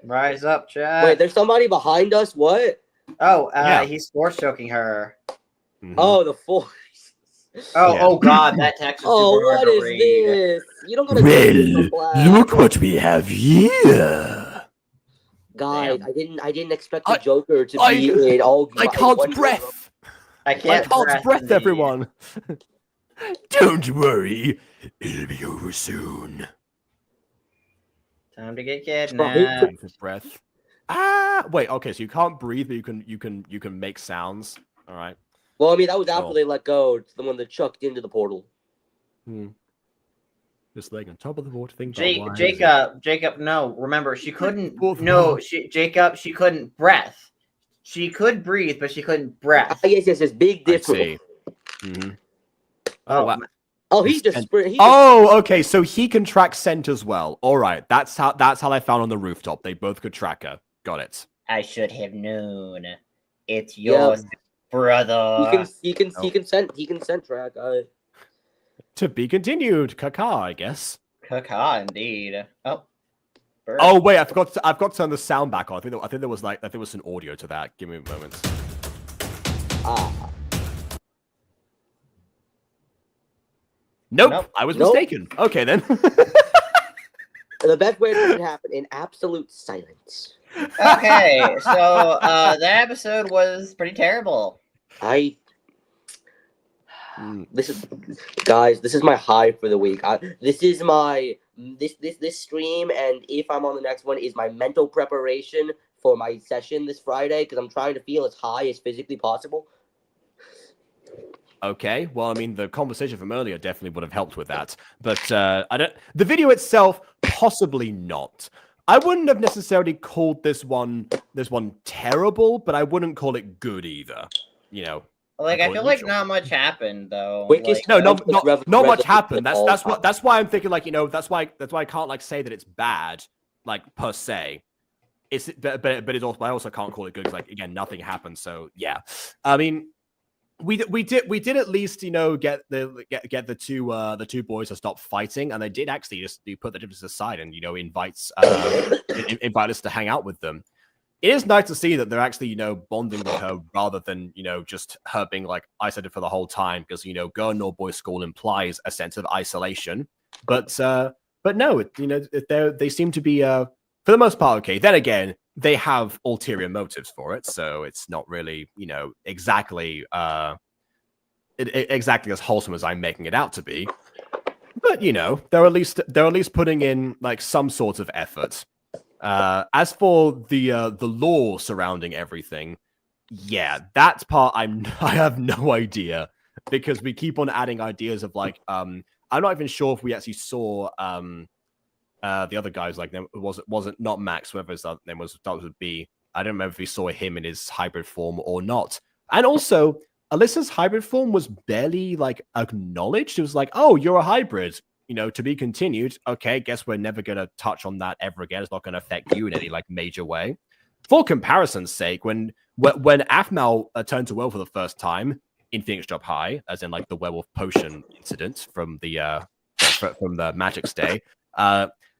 Rise up, chat. Wait, there's somebody behind us. What? Oh, Yeah. he's force choking her. Mhm. Oh, the force. Oh, Yeah. oh God, that text is Oh, super hard what to is read. this? You don't gotta do this for class. what we have here. Guys, Damn. I didn't expect the I- Joker to I- be in all. I in can't one breath. I I can't can't breath, indeed. everyone. Don't worry, it'll be over soon. Time to get Right. kidnapped. Waiting for breath. Wait. Okay, so you can't breathe, but you can make sounds. All right. Well, I mean, that was after Sure. they let go. It's the one that chucked into the portal. Just laying on top of the water. Think about why. Jacob. No, remember she couldn't. Fourth No, wall. Jacob. She couldn't breath. She could breathe, but she couldn't breath. Yes, big I difference. see. Mm-hmm. Oh, wow. Oh, he just And- sprint. He Oh, okay. So he can track scent as well. All right. That's how they found on the rooftop. They both could track her. Got it. I should have known. It's Yeah. yours, brother. he can scent track. To be continued. Kaka, I guess. Caca, indeed. Oh. Bird. Oh wait, I've got to turn the sound back on. I think there was some audio to that. Give me a moment. Nope. I was mistaken. Okay then. The best way to make it happen in absolute silence. Okay, so that episode was pretty terrible. This is my high for the week. This is my this stream, and if I'm on the next one, is my mental preparation for my session this Friday, because I'm trying to feel as high as physically possible. Okay, well, I mean, the conversation from earlier definitely would have helped with that, but I don't. The video itself, possibly not. I wouldn't have necessarily called this one terrible, but I wouldn't call it good either. You know, Like, I feel like not much happened though. Quickest- Like, not much happened. all That's why I'm thinking, like, you know, that's why I can't like say that it's bad, like per se. But it's also, I also can't call it good because, like, again, nothing happened. So yeah, I mean. We did at least, you know, get the two boys to stop fighting, and they did actually just put the differences aside and, you know, invite us to hang out with them. It is nice to see that they're actually, you know, bonding with her rather than, you know, just her being like isolated for the whole time, because, you know, girl nor boy school implies a sense of isolation, but no, you know, they seem to be for the most part okay. Then again, they have ulterior motives for it, so it's not really, you know, exactly exactly as wholesome as I'm making it out to be. But, you know, they're at least putting in like some sort of effort. As for the lore surrounding everything, yeah, that part I have no idea, because we keep on adding ideas of like I'm not even sure if we actually saw the other guy's like name wasn't not Max, whoever his name was, started with B. I don't remember if we saw him in his hybrid form or not. And also, Alyssa's hybrid form was barely like acknowledged. It was like, oh, you're a hybrid, you know, to be continued. Okay, guess we're never gonna touch on that ever again. It's not gonna affect you in any like major way. For comparison's sake, when Afmal turned to well for the first time in Phoenix Job High, as in like the werewolf potion incident from the Magic Stay,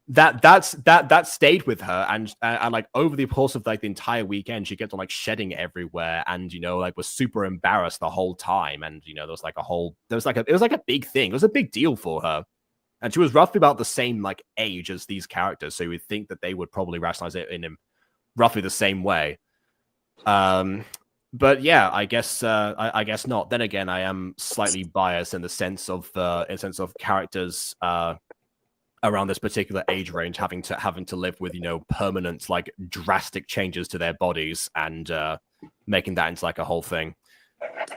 that stayed with her, and like over the course of like the entire weekend, she kept on like shedding everywhere, and, you know, like was super embarrassed the whole time, and, you know, it was like a big thing. It was a big deal for her, and she was roughly about the same like age as these characters, so you would think that they would probably rationalize it in roughly the same way. But yeah, I guess not. Then again, I am slightly biased in the sense of characters around this particular age range having to live with, you know, permanent like drastic changes to their bodies and making that into like a whole thing.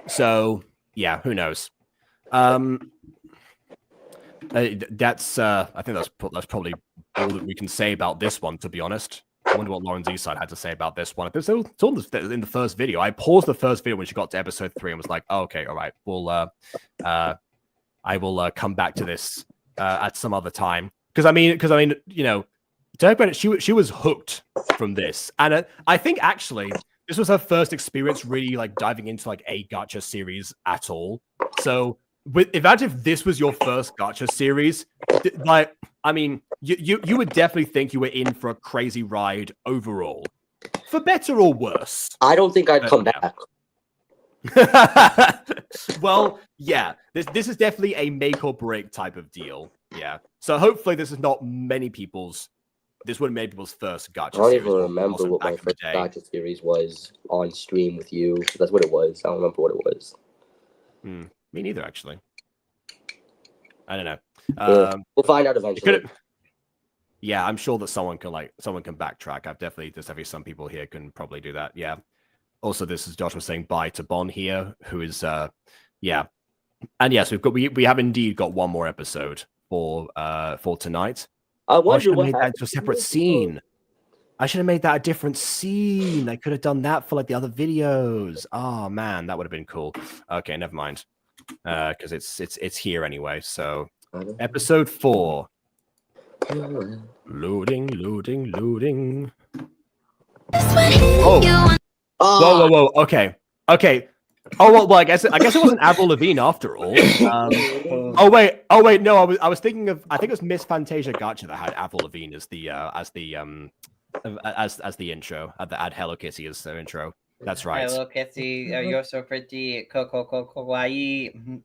So yeah, who knows? I think that's probably all that we can say about this one, to be honest. I wonder what Lauren Z-side had to say about this one. It's all in the first video. I paused the first video when she got to episode 3 and was like, oh, okay, all right, I will come back to this at some other time. Because I mean, you know, to her credit, she was hooked from this, and I think actually this was her first experience really like diving into like a gacha series at all. So Imagine if this was your first Gacha series. Like, I mean, you would definitely think you were in for a crazy ride overall, for better or worse. I don't think I'd come back. Well, yeah, this is definitely a make or break type of deal. Yeah, so hopefully this is not many people's. This wouldn't many people's first Gacha I don't series. even remember what my first Gacha series was on stream with you. That's what it was. I don't remember what it was. Me neither, actually. I don't know. We'll find out eventually. Yeah, I'm sure that someone can backtrack. There's definitely some people here can probably do that. Yeah. Also, this is Josh was saying bye to Bon here, who is yeah. And yes, we have indeed got one more episode for tonight. I should have made that into a separate scene. I should have made that a different scene. I could have done that for like the other videos. Oh man, that would have been cool. Okay, never mind. Because it's here anyway. So episode 4. Loading. Oh. Whoa. Okay. Oh well, I guess it wasn't Avril Lavigne after all. Oh wait. No, I was thinking of. I think it was Miss Fantasia Gacha that had Avril Lavigne as the intro. That had Hello Kitty as the intro. That's right. Hello Kitty, you're so pretty. Kawaii.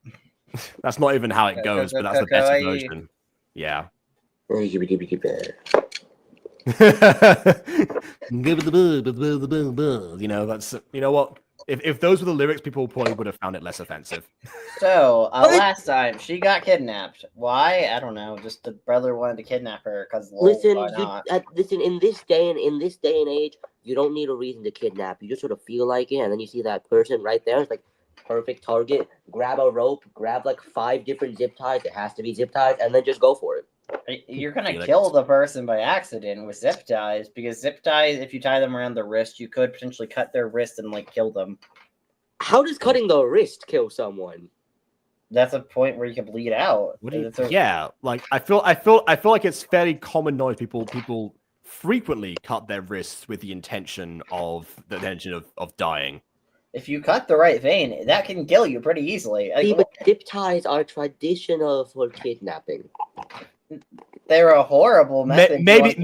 That's not even how it goes, but that's the better version. Yeah. You know, that's what. If those were the lyrics, people probably would have found it less offensive. So, last time she got kidnapped. Why? I don't know. Just the brother wanted to kidnap her because. Listen, listen. In this day and age, you don't need a reason to kidnap. You just sort of feel like it, and then you see that person right there. It's like perfect target. Grab a rope. Grab like 5 different zip ties. It has to be zip ties, and then just go for it. You're gonna kill the person by accident with zip ties, because zip ties, if you tie them around the wrist, you could potentially cut their wrist and like kill them. How does cutting the wrist kill someone? That's a point where you can bleed out. Yeah, like I feel like it's fairly common knowledge. People frequently cut their wrists with the intention of dying. If you cut the right vein, that can kill you pretty easily. But zip ties are traditional for kidnapping. They're a horrible method. Maybe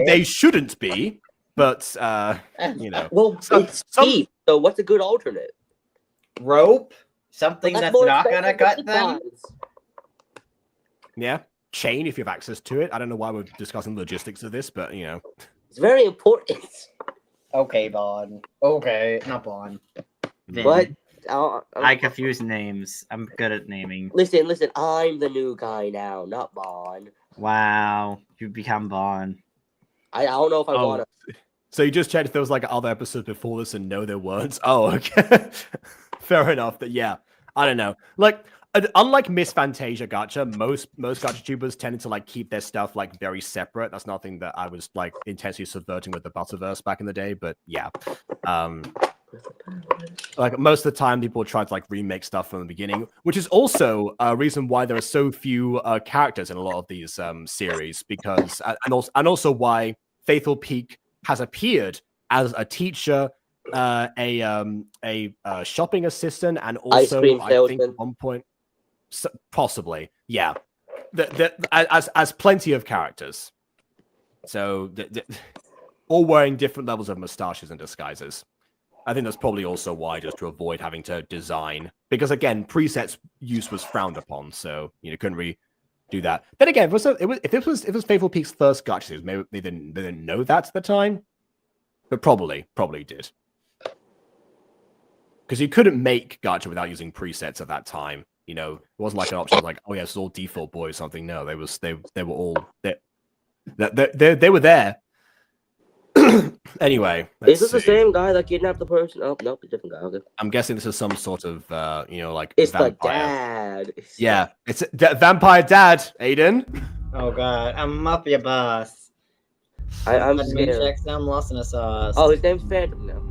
they shouldn't be, but Well, it's cheap. So what's a good alternate? Rope, something that's not gonna cut them. Yeah, chain if you have access to it. I don't know why we're discussing the logistics of this, but it's very important. Okay, Bon. Okay, not Bon. But I confuse names. I'm good at naming. Listen. I'm the new guy now, not Bon. Wow, you become Bon. I don't know if I want to. So you just checked if there was like other episodes before this, and no, there weren't. Oh, okay. Fair enough. But yeah, I don't know. Like, unlike Miss Fantasia Gacha, most Gacha tubers tended to like keep their stuff like very separate. That's nothing that I was like intensely subverting with the Butterverse back in the day. But yeah, like most of the time people try to like remake stuff from the beginning, which is also a reason why there are so few characters in a lot of these series, because and also why FaithfullPeak has appeared as a teacher, a shopping assistant, and also I think at one point possibly as plenty of characters. So all wearing different levels of mustaches and disguises. I think that's probably also why, just to avoid having to design, because again, presets use was frowned upon, so couldn't really do that. Then again, if it was FaithfullPeak's first Gacha series, maybe they didn't know that at the time, but probably did, because you couldn't make Gacha without using presets at that time. It wasn't like an option like, oh yeah, it's all default boy or something. No, they were all they were there. Anyway, is this the same guy that kidnapped the person? Oh, nope, a different guy. Okay. I'm guessing this is some sort of, like it's vampire. The dad. Yeah, it's vampire dad, Aidan. Oh god, I'm up your boss. I'm scared. I'm lost in a sauce. Oh, his name's Phantom now.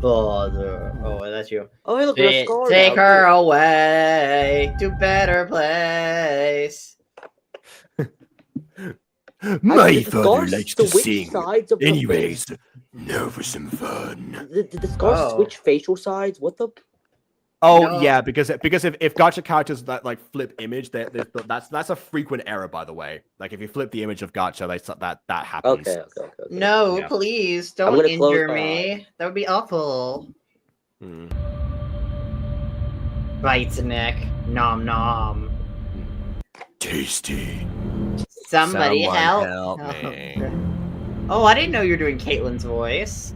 Bother. Oh, that's you. Oh, hey, look, take her away to better place. My father likes to sing. Anyways, now for some fun. Did the scars switch facial sides? What the? Oh No. yeah, because if gacha characters that like flip image, that's a frequent error, by the way. Like if you flip the image of gacha, that happens. Okay. No, Yeah. please I'm don't gonna close injure my me. That would be awful. Hmm. Bites neck. Nom nom. Tasty. Somebody Someone help. me. Oh, I didn't know you were doing Caitlin's voice.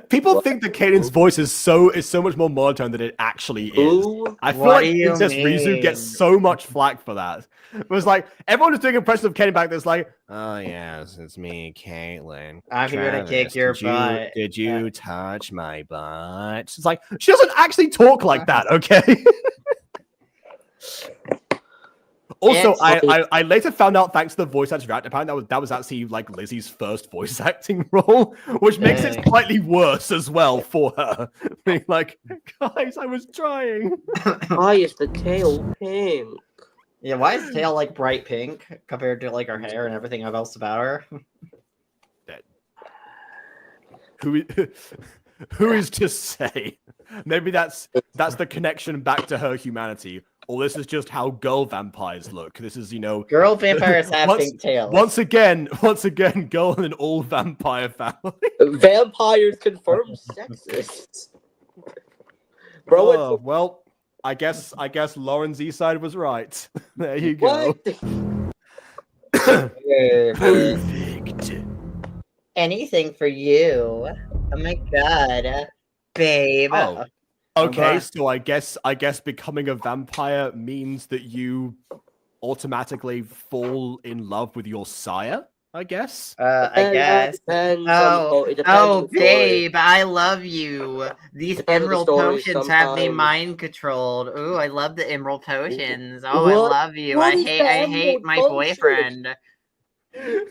People What? think that Caden's voice is so much more monotone than it actually is. Who? I feel What like do you Princess Rizu gets mean? so much flack for that. It was like everyone was doing impressions of Caden back there. It's like, oh yes, it's me, Caitlin. I'm here to kick your butt. Did you touch my butt? It's like she doesn't actually talk like that, okay? Also, I later found out, thanks to the voice actor director, apparently that was actually like Lizzie's first voice acting role, which makes it slightly worse as well for her. Being like, guys, I was trying. Why is the tail pink? Yeah, why is tail like bright pink compared to like her hair and everything else about her? Who is to say? Maybe that's the connection back to her humanity. Or this is just how girl vampires look. This is, Girl vampires have pink tails. Once again, girl in an all vampire family. Vampires confirm sexist. Bro, Oh, well, I guess Lauren Z side was right. There you go. Perfect. Anything for you. Oh my god. Babe. Oh. Okay, so I guess becoming a vampire means that you automatically fall in love with your sire, I guess. I guess. Oh, babe, I love you. These emerald potions have me mind controlled. Ooh, I love the emerald potions. Oh, I love you. I hate my boyfriend. Oh,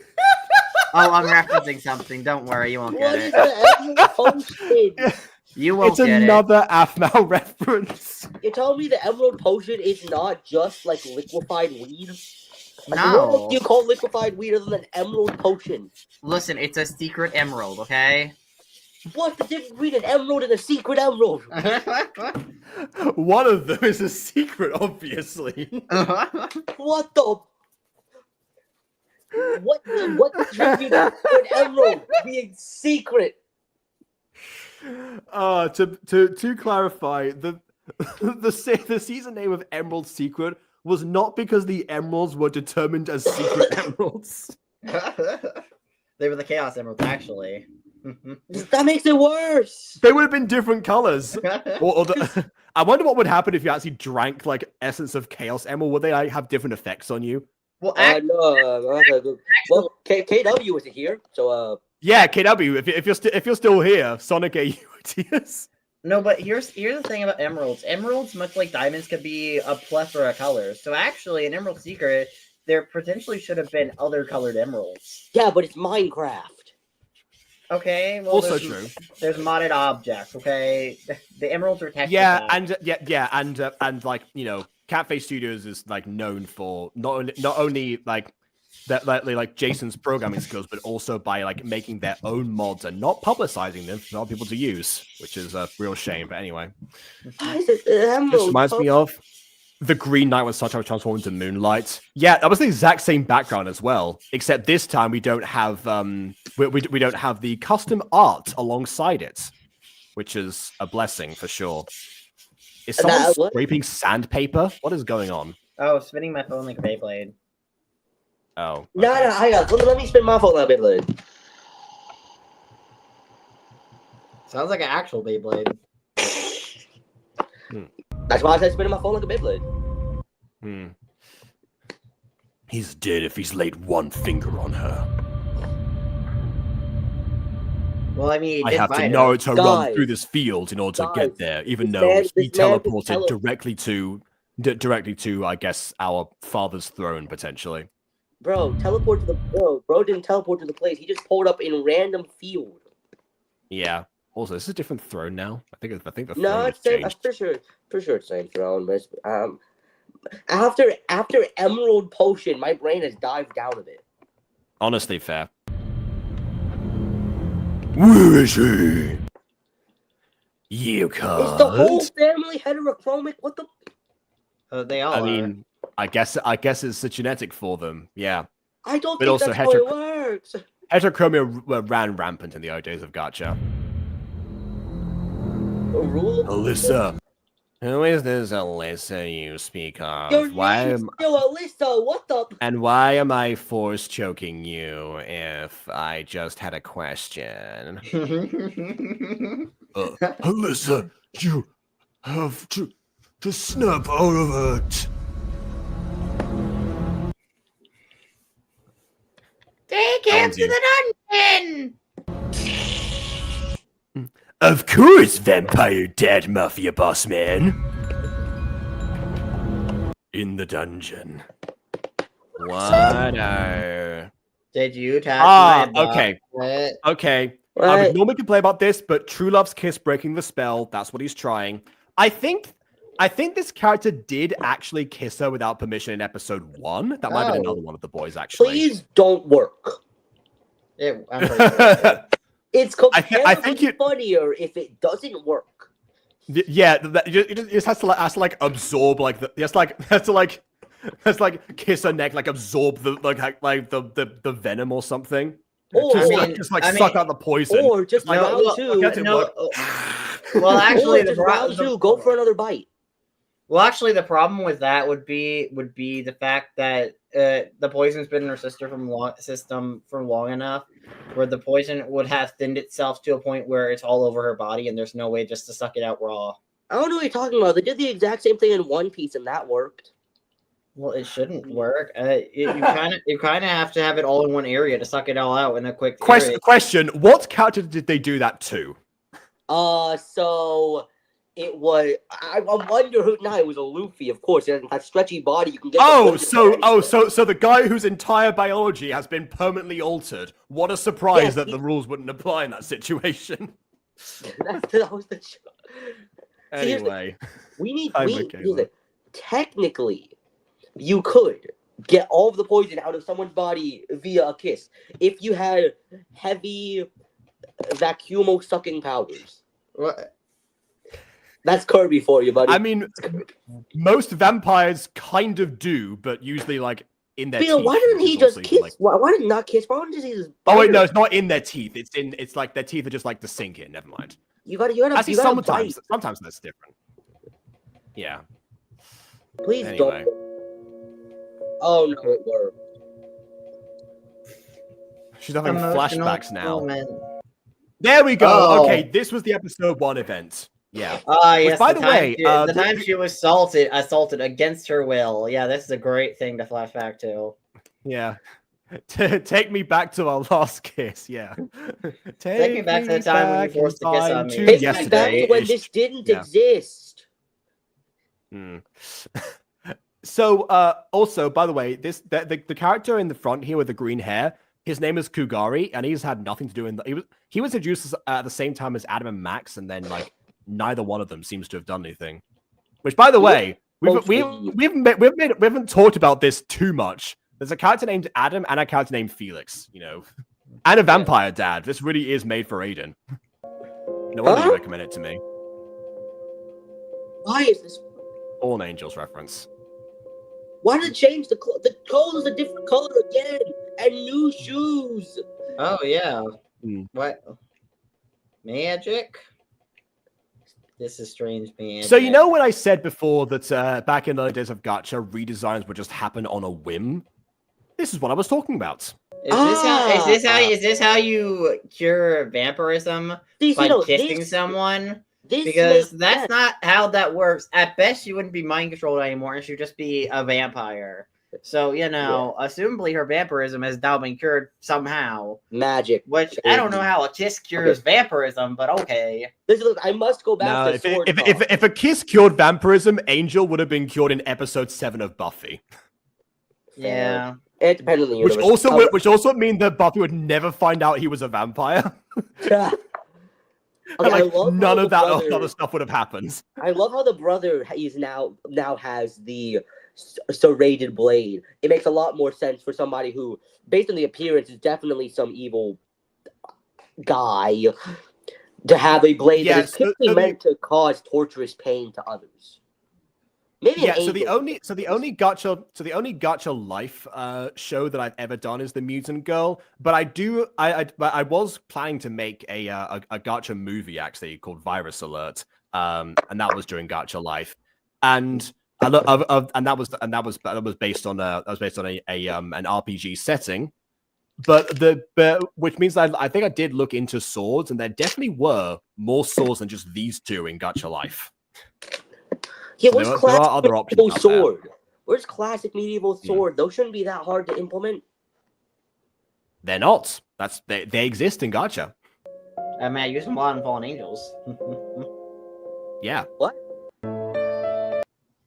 I'm referencing something. Don't worry, you won't get it. What is the emerald potion? You won't get it. It's another Aphmau reference. You're telling me the emerald potion is not just like liquefied weed? No. What do you call liquefied weed other than emerald potion? Listen, it's a secret emerald, okay? What's the difference between an emerald and a secret emerald? One of them is a secret, obviously. What the? What contributes to an emerald being secret? To clarify, the season name of Emerald Secret was not because the emeralds were determined as secret emeralds. They were the Chaos Emeralds, actually. That makes it worse. They would have been different colors. I wonder what would happen if you actually drank like essence of Chaos Emerald. Would they like have different effects on you? Well, well, KW isn't here, so yeah, KW. If you're still here, Sonic AUTS. No, but here's the thing about emeralds. Emeralds, much like diamonds, could be a plethora of colors. So actually, in Emerald Secret, there potentially should have been other colored emeralds. Yeah, but it's Minecraft. Okay, well, Also true. There's modded objects. Okay, the emeralds are texture Yeah, packs. and like Catface Studios is like known for not only like that like Jason's programming skills, but also by like making their own mods and not publicizing them for other people to use, which is a real shame. But anyway, This reminds me of the Green Knight when Sunshine transformed into Moonlight. Yeah, that was the exact same background as well, except this time we don't have we don't have the custom art alongside it, which is a blessing for sure. Is someone scraping sandpaper? What is going on? Oh, spinning my phone like a Beyblade. Oh. Okay. No, hang on. Let me spin my phone like a Beyblade. Sounds like an actual Beyblade. That's why I said spinning my phone like a Beyblade. He's dead if he's laid one finger on her. Well, I mean, I have to Naruto run through this field in order to get there, even though he teleported directly to, I guess, our father's throne, potentially. Bro, bro didn't teleport to the place. He just pulled up in random field. Yeah. Also, this is a different throne now. I think the throne it's same. I'm pretty sure it's same throne, but after Emerald Potion, my brain has dived down a bit. Honestly, fair. Where is he? You can't. Is the whole family heterochromic? What the? They all I are. mean, I guess it's a genetic for them. Yeah. I don't But think also that's how it works. Heterochromia ran rampant in the old days of Gacha. A rule? Alyssa. Who is this Alyssa you speak of? Your name's still Alyssa. What the? And why am I force choking you if I just had a question? Alyssa, you have to snap out of it. Take him to the dungeon! Of course, vampire dad mafia boss man. In the dungeon. What are... Did you touch my butt? Okay. Okay. What? I would normally complain about this, but True Love's kiss breaking the spell, that's what he's trying. I think this character did actually kiss her without permission in episode 1. That might have been another one of the boys, actually. Please don't work. I'm pretty sure. It's I think funnier if it doesn't work. Yeah, it just has to absorb has to kiss her neck, like absorb the the venom or something. Or Suck out the poison. Or just round two. Well, actually, round two. Go for another bite. Well, actually, the problem with that would be the fact that the poison's been in her system for long enough, where the poison would have thinned itself to a point where it's all over her body, and there's no way just to suck it out raw. I don't know what you're talking about. They did the exact same thing in One Piece, and that worked. Well, it shouldn't work. You kind of have to have it all in one area to suck it all out in a quick question. What character did they do that to? So it was. I wonder who. No, it was a Luffy, of course. It has that stretchy body. You can get. So the guy whose entire biology has been permanently altered. What a surprise that the rules wouldn't apply in that situation. that was the show. Anyway, we need technically, you could get all of the poison out of someone's body via a kiss if you had heavy vacuumo sucking powers. What? That's Kirby for you, buddy. I mean, most vampires kind of do, but usually in their teeth. Why didn't he just kiss? Why did he not kiss? Why didn't he just? Oh wait, no, it's not in their teeth. It's like their teeth are just to sink in. Never mind. You gotta. Actually, sometimes that's different. Yeah. Please don't. Oh no, it worked. She's having flashbacks now. There we go. Oh. Okay, this was the episode 1 event. Yeah. Yes. By the way, the time she was assaulted against her will. Yeah, this is a great thing to flash back to. Yeah. Take me back to our last kiss. Yeah. Take me back to the time when you forced to kiss on me. Take me back to when this didn't exist. So, also, by the way, the character in the front here with the green hair, his name is Kugari, and he's had nothing to do in he was introduced at the same time as Adam and Max, and then neither one of them seems to have done anything. Which, by the way, we haven't talked about this too much. There's a character named Adam and a character named Felix, and a vampire dad. This really is made for Aidan. No wonder you recommend it to me. Why is this? Fallen Angels reference. Why did it change the clothes a different color again and new shoes? Oh yeah. What? Magic? This is strange magic. So when I said before that back in the days of Gacha, redesigns would just happen on a whim? This is what I was talking about. Is this how you cure vampirism? By kissing someone? Because that's not how that works. At best, she wouldn't be mind controlled anymore, and she'd just be a vampire. So, assumably her vampirism has now been cured somehow. Magic. Which, I don't know how a kiss cures vampirism, but okay. Look, I must go back to Sword if a kiss cured vampirism, Angel would have been cured in episode 7 of Buffy. Yeah. It depends on the universe. Which also would mean that Buffy would never find out he was a vampire. None of that other stuff would have happened. I love how the brother now has the serrated blade. It makes a lot more sense for somebody who, based on the appearance, is definitely some evil guy. To have a blade Yeah, that is so typically the- meant to cause torturous pain to others. Maybe Yeah, an so the angel. only Gacha Life show that I've ever done is the Mutant Girl, but I was planning to make a Gacha movie actually called Virus Alert, and that was during Gacha Life, and that was based on an RPG setting, but which means I think I did look into swords, and there definitely were more swords than just these two in Gacha Life. Yeah, So where's there classic are other options medieval out there. sword? Where's classic medieval sword? Those shouldn't be that hard to implement. They're not. They exist in Gacha. I mean, I use them a lot in Fallen Angels. Yeah. What?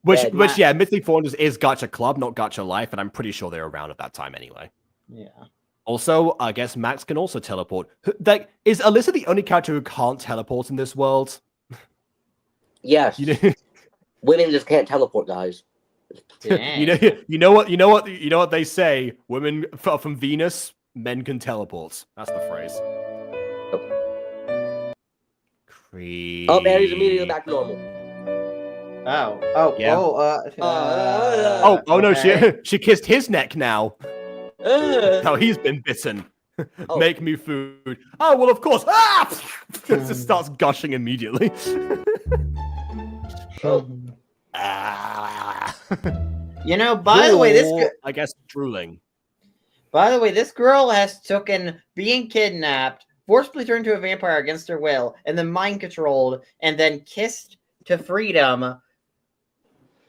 Which Mythic Forms is Gacha Club, not Gacha Life, and I'm pretty sure they're around at that time anyway. Yeah. Also, I guess Max can also teleport. Like, is Alyssa the only character who can't teleport in this world? Yes. You know, Women just can't teleport, guys. Dang. you know what they say. Women from Venus, men can teleport. That's the phrase. Creep. Oh, Mary's immediately back to normal. Yeah. Oh no, okay. she kissed his neck now. Uh, Now he's been bitten. Oh. Make me food. Oh, well, of course. Ah! It just starts gushing immediately. Ah. You know, by the way, I guess drooling. this girl has taken being kidnapped, forcibly turned into a vampire against her will, and then mind controlled, and then kissed to freedom.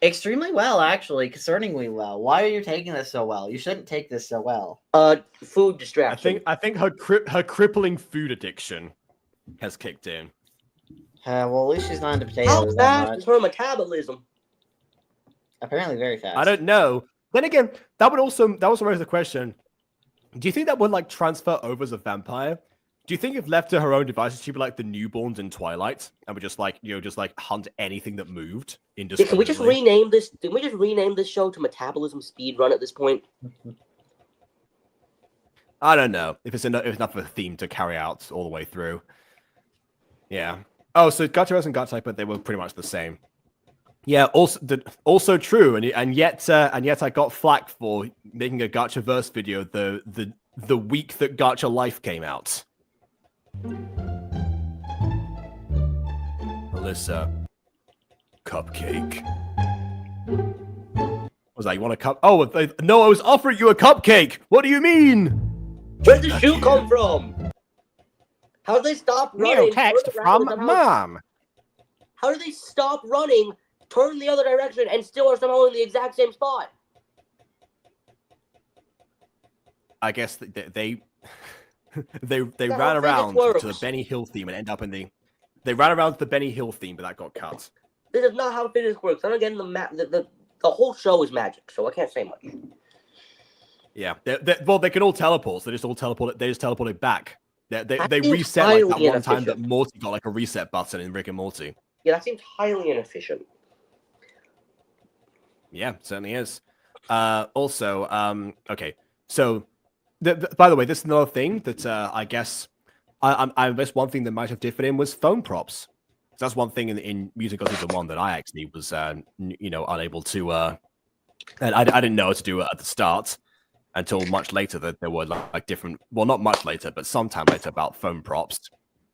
Extremely well, actually, concerningly well. Why are you taking this so well? You shouldn't take this so well. food distraction. I think her crippling food addiction has kicked in. Well, at least she's not into potatoes How that fast much. is her metabolism? Apparently, very fast. I don't know. Then again, that would also raise the question: do you think that would like transfer over as a vampire? Do you think if left to her own devices, she'd be like the newborns in Twilight and would just like just like hunt anything that moved indiscriminately? Yeah, can we just rename this? Can we just rename this show to Metabolism Speed Run at this point? I don't know if it's enough of a theme to carry out all the way through. Yeah. Oh, so Gacha and Gacha, but they were pretty much the same. Yeah. Also true, and yet I got flack for making a Gachaverse video the week that Gacha Life came out. Alyssa, cupcake. Was that you want a cup? Oh, no, I was offering you a cupcake. What do you mean? Where did the shoe come from? How did they stop running? Text turn from around, mom. How did they stop running, turn the other direction, and still are somehow in the exact same spot? I guess they That ran whole around physics to the works. Benny Hill theme and end up in the. They ran around to the Benny Hill theme, but that got cut. This is not how physics works. I'm again the whole show is magic, so I can't say much. Yeah, well, they can all teleport. So they just all teleport. They just teleported back. They seems reset like that highly one time that inefficient. Morty got like a reset button in Rick and Morty. Yeah, that seems highly inefficient. Yeah, certainly is. Also, okay. So, by the way, this is another thing that I guess I guess one thing that might have differed in was phone props. So that's one thing in Musical Season 1 that I actually was, unable to, and I didn't know how to do it at the start until much later that there were like different, well, not much later, but sometime later about phone props.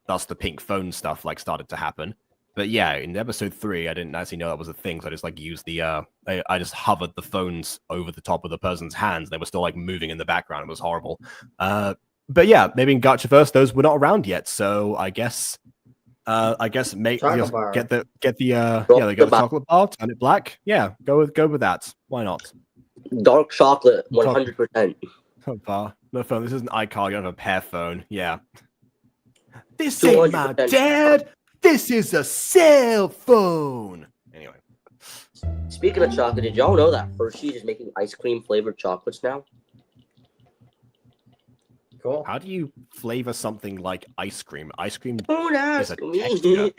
Thus the pink phone stuff like started to happen. But yeah, in episode 3, I didn't actually know that was a thing. So I just like used the, I just hovered the phones over the top of the person's hands. They were still like moving in the background. It was horrible. But yeah, maybe in Gachaverse those were not around yet. So I guess make Chocolate bar. get the chocolate bar, turn it black. Yeah, go with that. Why not? Dark chocolate, 100%. Bar. No phone. This is an iCar. You don't have a pear phone. Yeah. This ain't my 200%. dad. This is a cell phone. Anyway. Speaking of chocolate, did y'all know that Hershey's is making ice cream flavored chocolates now? Cool. How do you flavor something like ice cream? Ice cream Don't is ask a me. texture.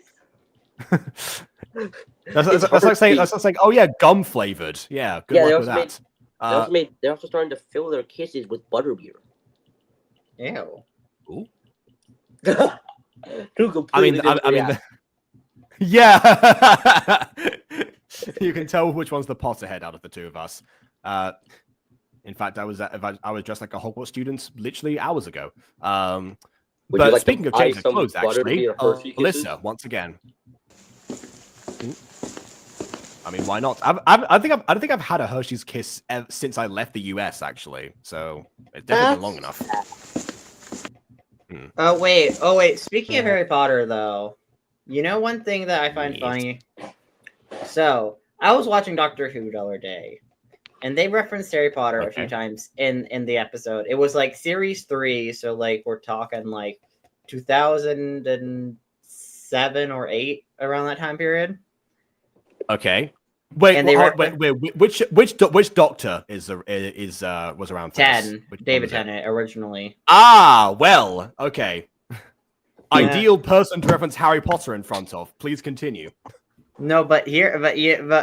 That's like saying, oh yeah, gum flavored. Yeah, good Yeah, they luck with also that. they're also starting to fill their kisses with butterbeer. Ew. Ooh. Two completely different reactions. Yeah. You can tell which one's the Potterhead out of the two of us. In fact, I was dressed like a Hogwarts student literally hours ago. Would you But like speaking to of buy changing some clothes, butter to be actually, a Hershey Kisses? Alyssa, once again. I mean, why not? I think I've had a Hershey's Kiss since I left the US, actually. So it's definitely been long enough. Oh wait. Speaking of Harry Potter, though, you know one thing that I find funny. So I was watching Doctor Who the other day, and they referenced Harry Potter a few times in the episode. It was like series 3, so like we're talking like 2007 or 8 around that time period. Okay. Wait, And they which Doctor was around? 10, David Tennant originally. Ah, well, okay. Ideal person to reference Harry Potter in front of. Please continue. No, but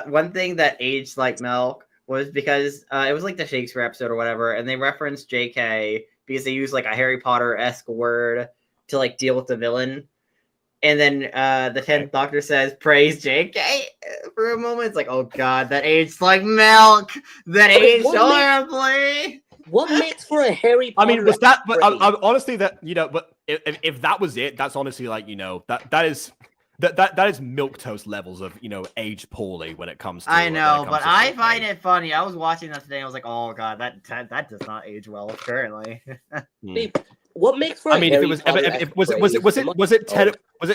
one thing that aged like milk was because it was like the Shakespeare episode or whatever, and they referenced JK because they used like a Harry Potter-esque word to like deal with the villain. And then the 10th Doctor says, praise JK for a moment. It's like, oh god, that aged like milk. That aged horribly. What makes for a Harry Potter? I mean, was that? But honestly, that but if that was it, that's honestly like that is milquetoast levels of aged poorly when it comes to. I know, but I find it funny. I was watching that today. And I was like, oh god, that does not age well currently. What makes for? I mean, was it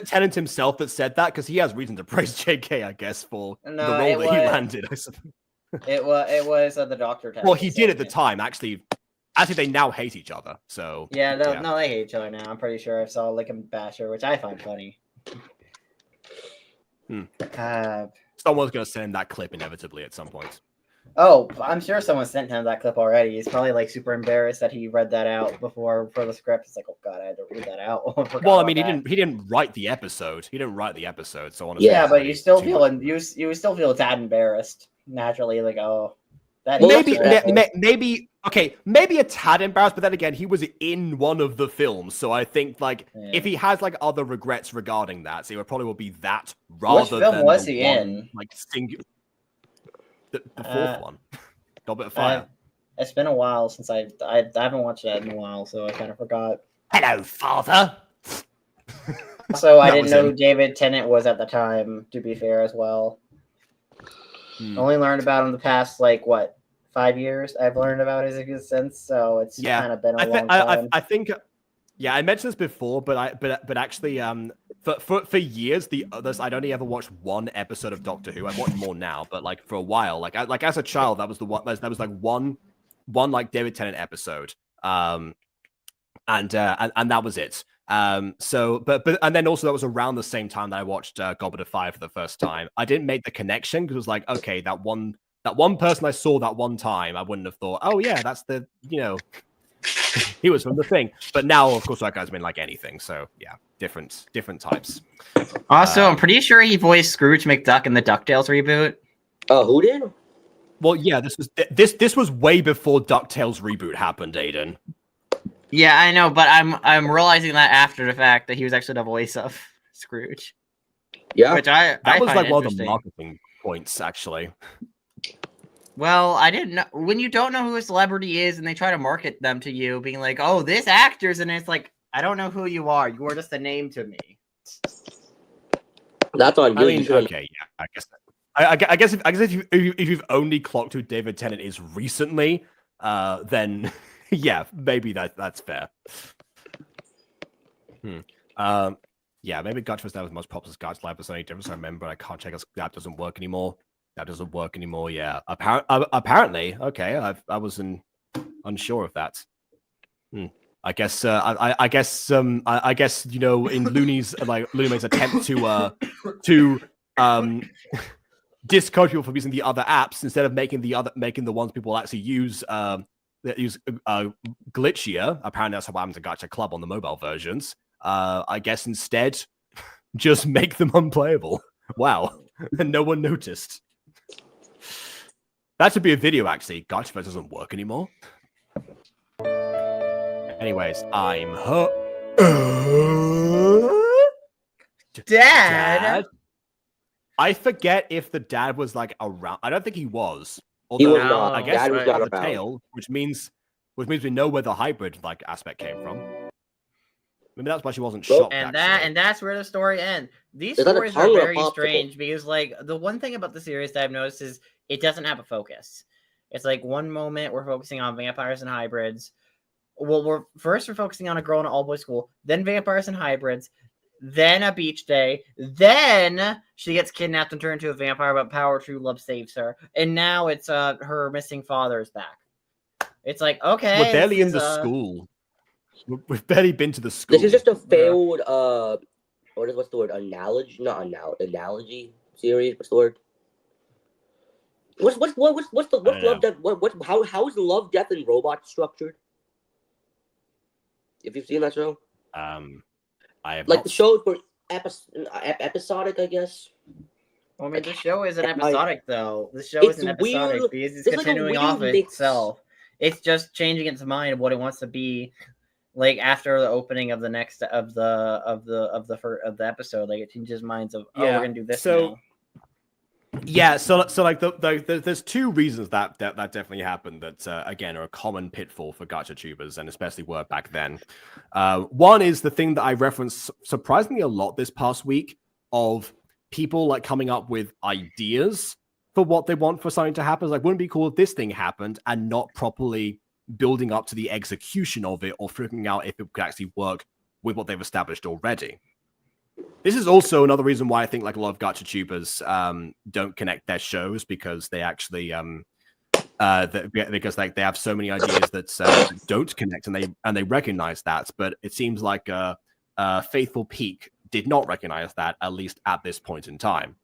Tennant himself that said that? Because he has reason to praise JK, I guess, for the role that he landed. I suppose. It was the Doctor. Well, he did at the time. Actually, they now hate each other. So yeah, no, they hate each other now. I'm pretty sure I saw like a basher, which I find funny. Someone's gonna send that clip inevitably at some point. Oh, I'm sure someone sent him that clip already. He's probably like super embarrassed that he read that out before for the script. It's like, oh god, I had to read that out. Well, I mean, he didn't write the episode. He didn't write the episode, so honestly, yeah, but you still feel you still feel tad embarrassed naturally. Like, oh, that maybe a tad embarrassed, but then again, he was in one of the films, so I think if he has like other regrets regarding that, so it probably will be that rather Which film than was the he one, in? like singular. The fourth one, Goblet of Fire. It's been a while since I haven't watched that in a while, so I kind of forgot. Hello, Father. Also, I didn't know who David Tennant was at the time. To be fair, as well. Only learned about him the past 5 years. I've learned about his existence, so it's kind of been a long time. I think. Yeah, I mentioned this before, but actually, for years, I'd only ever watched one episode of Doctor Who. I watch more now, but for a while, as a child, that was the one. That was one David Tennant episode, and that was it. So, and then also that was around the same time that I watched Goblet of Fire for the first time. I didn't make the connection because it was like, okay, that one person I saw that one time, I wouldn't have thought, oh yeah, that's the he was from the thing. But now, of course, that guy's been like anything. So yeah, different types. Also, I'm pretty sure he voiced Scrooge McDuck in the DuckTales reboot. Who did? Well, yeah, this was way before DuckTales reboot happened, Aidan. Yeah, I know, but I'm realizing that after the fact that he was actually the voice of Scrooge. Yeah, which that was find one of the marketing points, actually. Well, I didn't know. When you don't know who a celebrity is and they try to market them to you, being like, "Oh, this actor's," and it's like, I don't know who you are. You are just a name to me. That's on you. I mean, okay, yeah, I guess if you've only clocked who David Tennant is recently, then yeah, maybe that's fair. Yeah, maybe Gacha was the most popular Gacha live was only difference. I remember. I can't check. That doesn't work anymore. Yeah. Apparently. Okay. I was unsure of that. I guess. I guess. In Looney's Looney's attempt to discourage people from using the other apps instead of making the ones people actually use that use glitchier. Apparently, that's what happened to Gacha Club on the mobile versions. I guess instead, just make them unplayable. Wow, and no one noticed. That should be a video, actually. Gacha doesn't work anymore. Anyways, I'm dad. I forget if the dad was like around. I don't think he was. He was Although not. I guess Dad was not the around. tail, which means we know where the hybrid like aspect came from. Maybe that's why she wasn't Well, shocked. And actually. that's where the story ends. These Is that a stories are tongue or a very popsicle? strange because, like, the one thing about the series that I've noticed is it doesn't have a focus. It's like one moment we're focusing on vampires and hybrids. Well, we're focusing on a girl in an all-boys school, then vampires and hybrids, then a beach day, then she gets kidnapped and turned into a vampire, but power true love saves her, and now it's her missing father is back. It's like, okay, We're barely this in the is, school. We've barely been to the school. This is just a failed what's the word? Analogy series. What's the word? What's love death? How is love, death, and robot structured? If you've seen that show, I have like not the shows were episodic, I guess. Well, I mean, the show isn't Like, episodic, though. The show it's isn't episodic weird- because it's it's like a continuing weird off mix. itself. It's just changing its mind of what it wants to be, like after the opening of the next of the episode. Like it changes minds of we're gonna do this now. Yeah, so like there's two reasons that definitely happened that again are a common pitfall for gacha tubers and especially were back then. One is the thing that I referenced surprisingly a lot this past week of people like coming up with ideas for what they want for something to happen. It's like, wouldn't it be cool if this thing happened, and not properly building up to the execution of it or figuring out if it could actually work with what they've established already. This is also another reason why I think like a lot of gacha tubers don't connect their shows, because they actually because like they have so many ideas that don't connect, and they recognize that. But it seems like FaithfullPeak did not recognize that, at least at this point in time.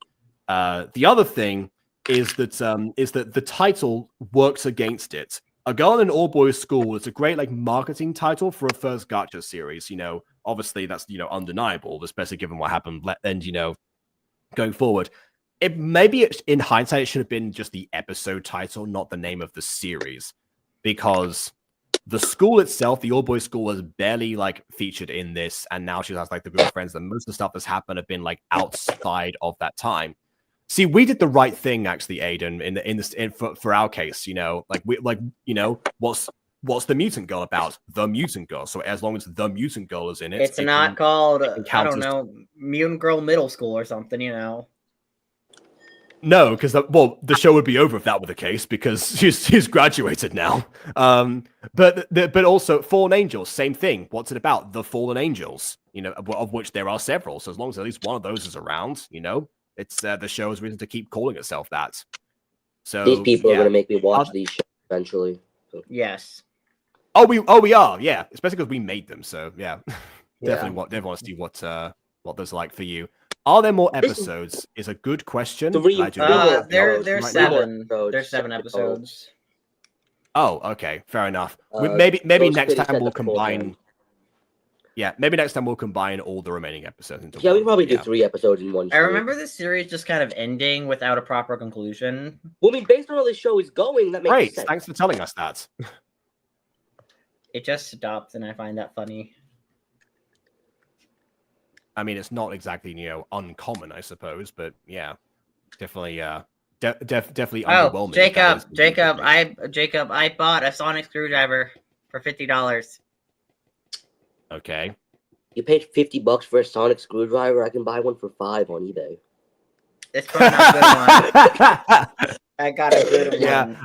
The other thing is that the title works against it. A Girl in an All-Boys School is a great like marketing title for a first gacha series. You know, obviously that's undeniable, especially given what happened and going forward. In hindsight, it should have been just the episode title, not the name of the series, because the school itself, the all-boys school, was barely like featured in this, and now she has like the group of friends. And most of the stuff that's happened have been like outside of that time. See, we did the right thing, actually, Aidan, for our case. What's the mutant girl about? The mutant girl. So as long as the mutant girl is in it, It's not called I don't know, Mutant Girl Middle School or something, No, because the show would be over if that were the case, because she's graduated now. But also Fallen Angels, same thing. What's it about? The Fallen Angels, of which there are several. So as long as at least one of those is around, it's the show has reason to keep calling itself that. So these people are gonna make me watch these shows eventually. So. Yes. Oh, we are, yeah. Especially because we made them. So yeah, definitely want to see what those are like for you. Are there more episodes? Is a good question. There's 7. There's 7 episodes. Oh, okay, fair enough. Maybe next time we'll combine. Yeah, maybe next time we'll combine all the remaining episodes into one. We probably do 3 episodes in one. I remember this series just kind of ending without a proper conclusion. Well, I mean, based on how the show is going, that makes sense. Thanks for telling us that. It just stopped, and I find that funny. I mean, it's not exactly uncommon, I suppose, but yeah, definitely definitely underwhelming. Jacob, I bought a sonic screwdriver for $50. Okay. You paid $50 for a sonic screwdriver. I can buy one for $5 on eBay. It's probably not a good one. I got a good one. Yeah,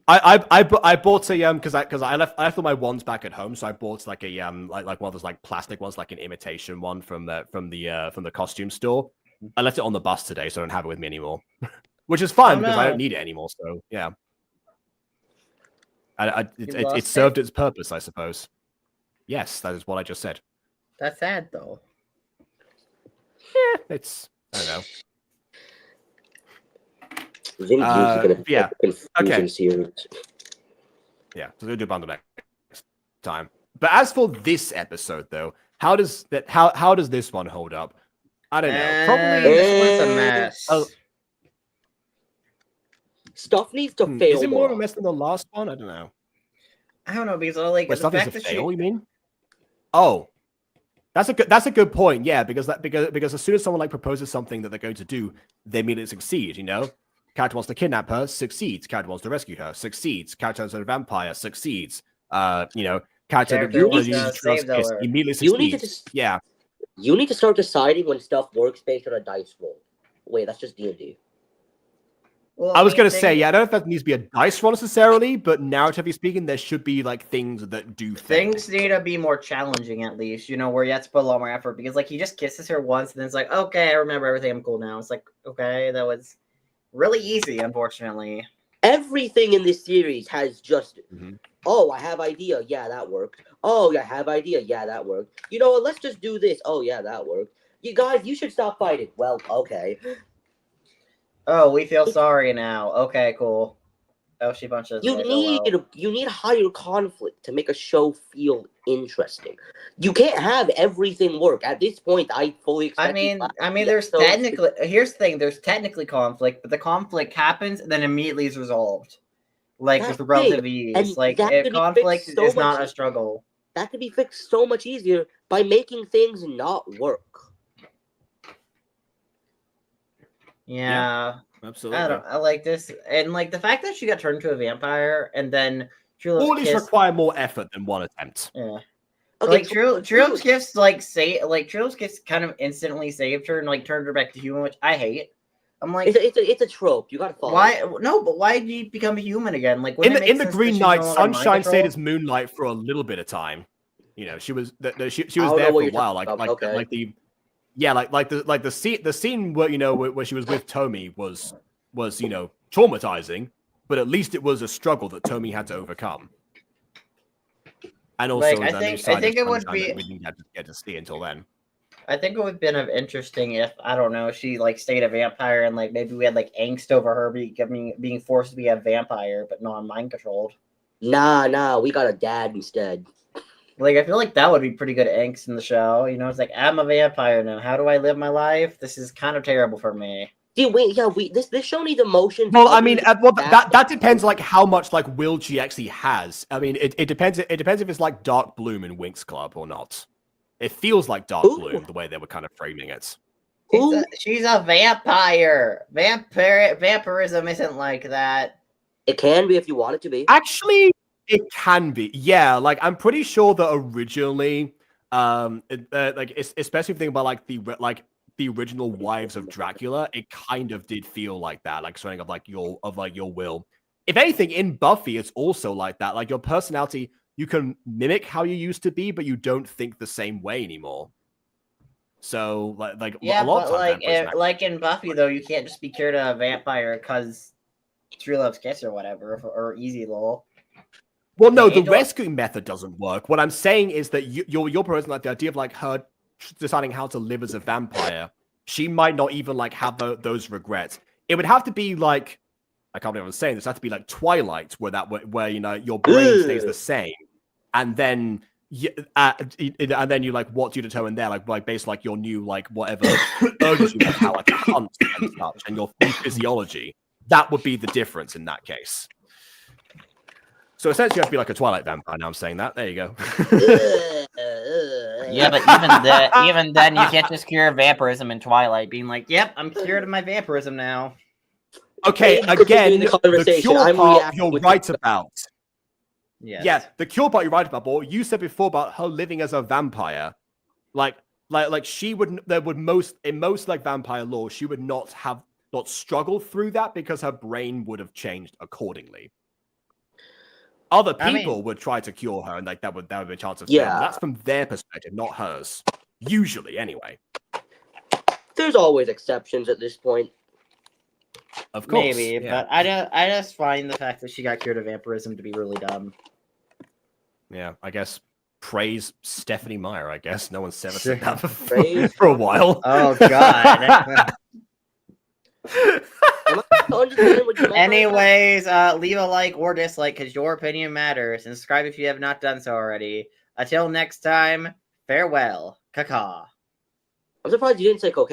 I bought a because I left all my wands back at home, so I bought like a like one of those like plastic ones, like an imitation one from the costume store. I left it on the bus today, so I don't have it with me anymore, which is fine because I don't need it anymore. So yeah, it served its purpose, I suppose. Yes, that is what I just said. That's sad though. Yeah, it's I don't know. Yeah. Okay. Series. Yeah, so we'll do a bundle next time. But as for this episode, though, how does this one hold up? I don't know. Probably this one's a mess. Stuff needs to fail. Is it more of a mess than the last one? I don't know. I don't know because like the fact that fail. You mean? Oh. That's a good point. Yeah, because as soon as someone like proposes something that they're going to do, they immediately succeed. You know, character wants to kidnap her, succeeds. Character wants to rescue her, succeeds. Character turns into a vampire, succeeds. You know, character Character wants to save kiss, her. immediately You need to succeeds. Yeah. You need to start deciding when stuff works based on a dice roll. Wait, that's just D&D. Well, I was mean, going to say, yeah, I don't know if that needs to be a dice roll necessarily, but narratively speaking, there should be like things that do things need to be more challenging, at least, you know, where you have to put a lot more effort, because like he just kisses her once and then it's like, okay, I remember everything, I'm cool now. It's like, okay, that was really easy, unfortunately. Everything in this series has just, Mhm. oh, I have idea, yeah, that worked. Oh, I have idea, yeah, that worked. You know what, let's just do this. Oh, yeah, that worked. You guys, you should stop fighting. Well, okay. Oh, we feel sorry now. Okay, cool. Oh, she punches. You need higher conflict to make a show feel interesting. You can't have everything work. At this point, I fully expect. I mean, there's technically. Here's the thing: there's technically conflict, but the conflict happens and then immediately is resolved, like with relative ease. Like conflict is not a struggle. That could be fixed so much easier by making things not work. Yeah, absolutely. I like this, and like the fact that she got turned into a vampire, and then True Love's kiss require more effort than one attempt. Yeah, okay, like True Love's kiss True Love's kiss kind of instantly saved her and like turned her back to human, which I hate. I'm like, it's a trope. You gotta follow. Why? No, but why did you become a human again? Like in the Green Knight, Sunshine stayed as Moonlight for a little bit of time. You know, she was she was there for a while, like the. Yeah, like the scene where where she was with Tommy was traumatizing, but at least it was a struggle that Tommy had to overcome. And also, like, I think it would be we didn't get to see until then. I think it would have been interesting if I don't know she like stayed a vampire and like maybe we had like angst over her being forced to be a vampire but not mind controlled. Nah, we got a dad instead. Like, I feel like that would be pretty good angst in the show. You know, it's like, I'm a vampire now. How do I live my life? This is kind of terrible for me. This show needs emotion. Well, I mean, that depends, like, how much, like, will she actually has. I mean, it depends. It depends if it's like Dark Bloom in Winx Club or not. It feels like Dark Bloom, the way they were kind of framing it. She's a vampire. Vampirism isn't like that. It can be if you want it to be. Actually... It can be, yeah. Like I'm pretty sure that originally, especially if you think about like the original Wives of Dracula, it kind of did feel like that, like something of your will. If anything, in Buffy, it's also like that. Like your personality, you can mimic how you used to be, but you don't think the same way anymore. So like yeah, a lot but of times, like in Buffy though, you can't just be cured of a vampire because True Love's kiss or whatever or Easy Lol. Well, no, the rescuing method doesn't work. What I'm saying is that your person, like the idea of like her deciding how to live as a vampire, she might not even like have those regrets. It would have to be like, I can't believe I'm saying this. It has to be like Twilight, where your brain stays the same, and then you like what do you determine there, like based like your new like whatever urges you have, like hunt and such, and your physiology. That would be the difference in that case. So essentially, you have to be like a Twilight vampire. Now I'm saying that. There you go. Yeah, but even then, you can't just cure vampirism in Twilight, being like, "Yep, I'm cured of my vampirism now." Okay, again, the cure part you're right about. Yes. Yeah, the cure part you're right about. But what you said before about her living as a vampire, like she would, in most like vampire lore, she would not struggle through that because her brain would have changed accordingly. Other people would try to cure her, and like that would be a chance of failure. That's from their perspective, not hers. Usually, anyway. There's always exceptions at this point. Of course, maybe, yeah. But I just find the fact that she got cured of vampirism to be really dumb. Yeah, I guess praise Stephanie Meyer. I guess no one's ever said that for a while. Oh God. Anyways, leave a like or dislike because your opinion matters, and subscribe if you have not done so already. Until next time, farewell. Caca. I'm surprised you didn't say cocaine.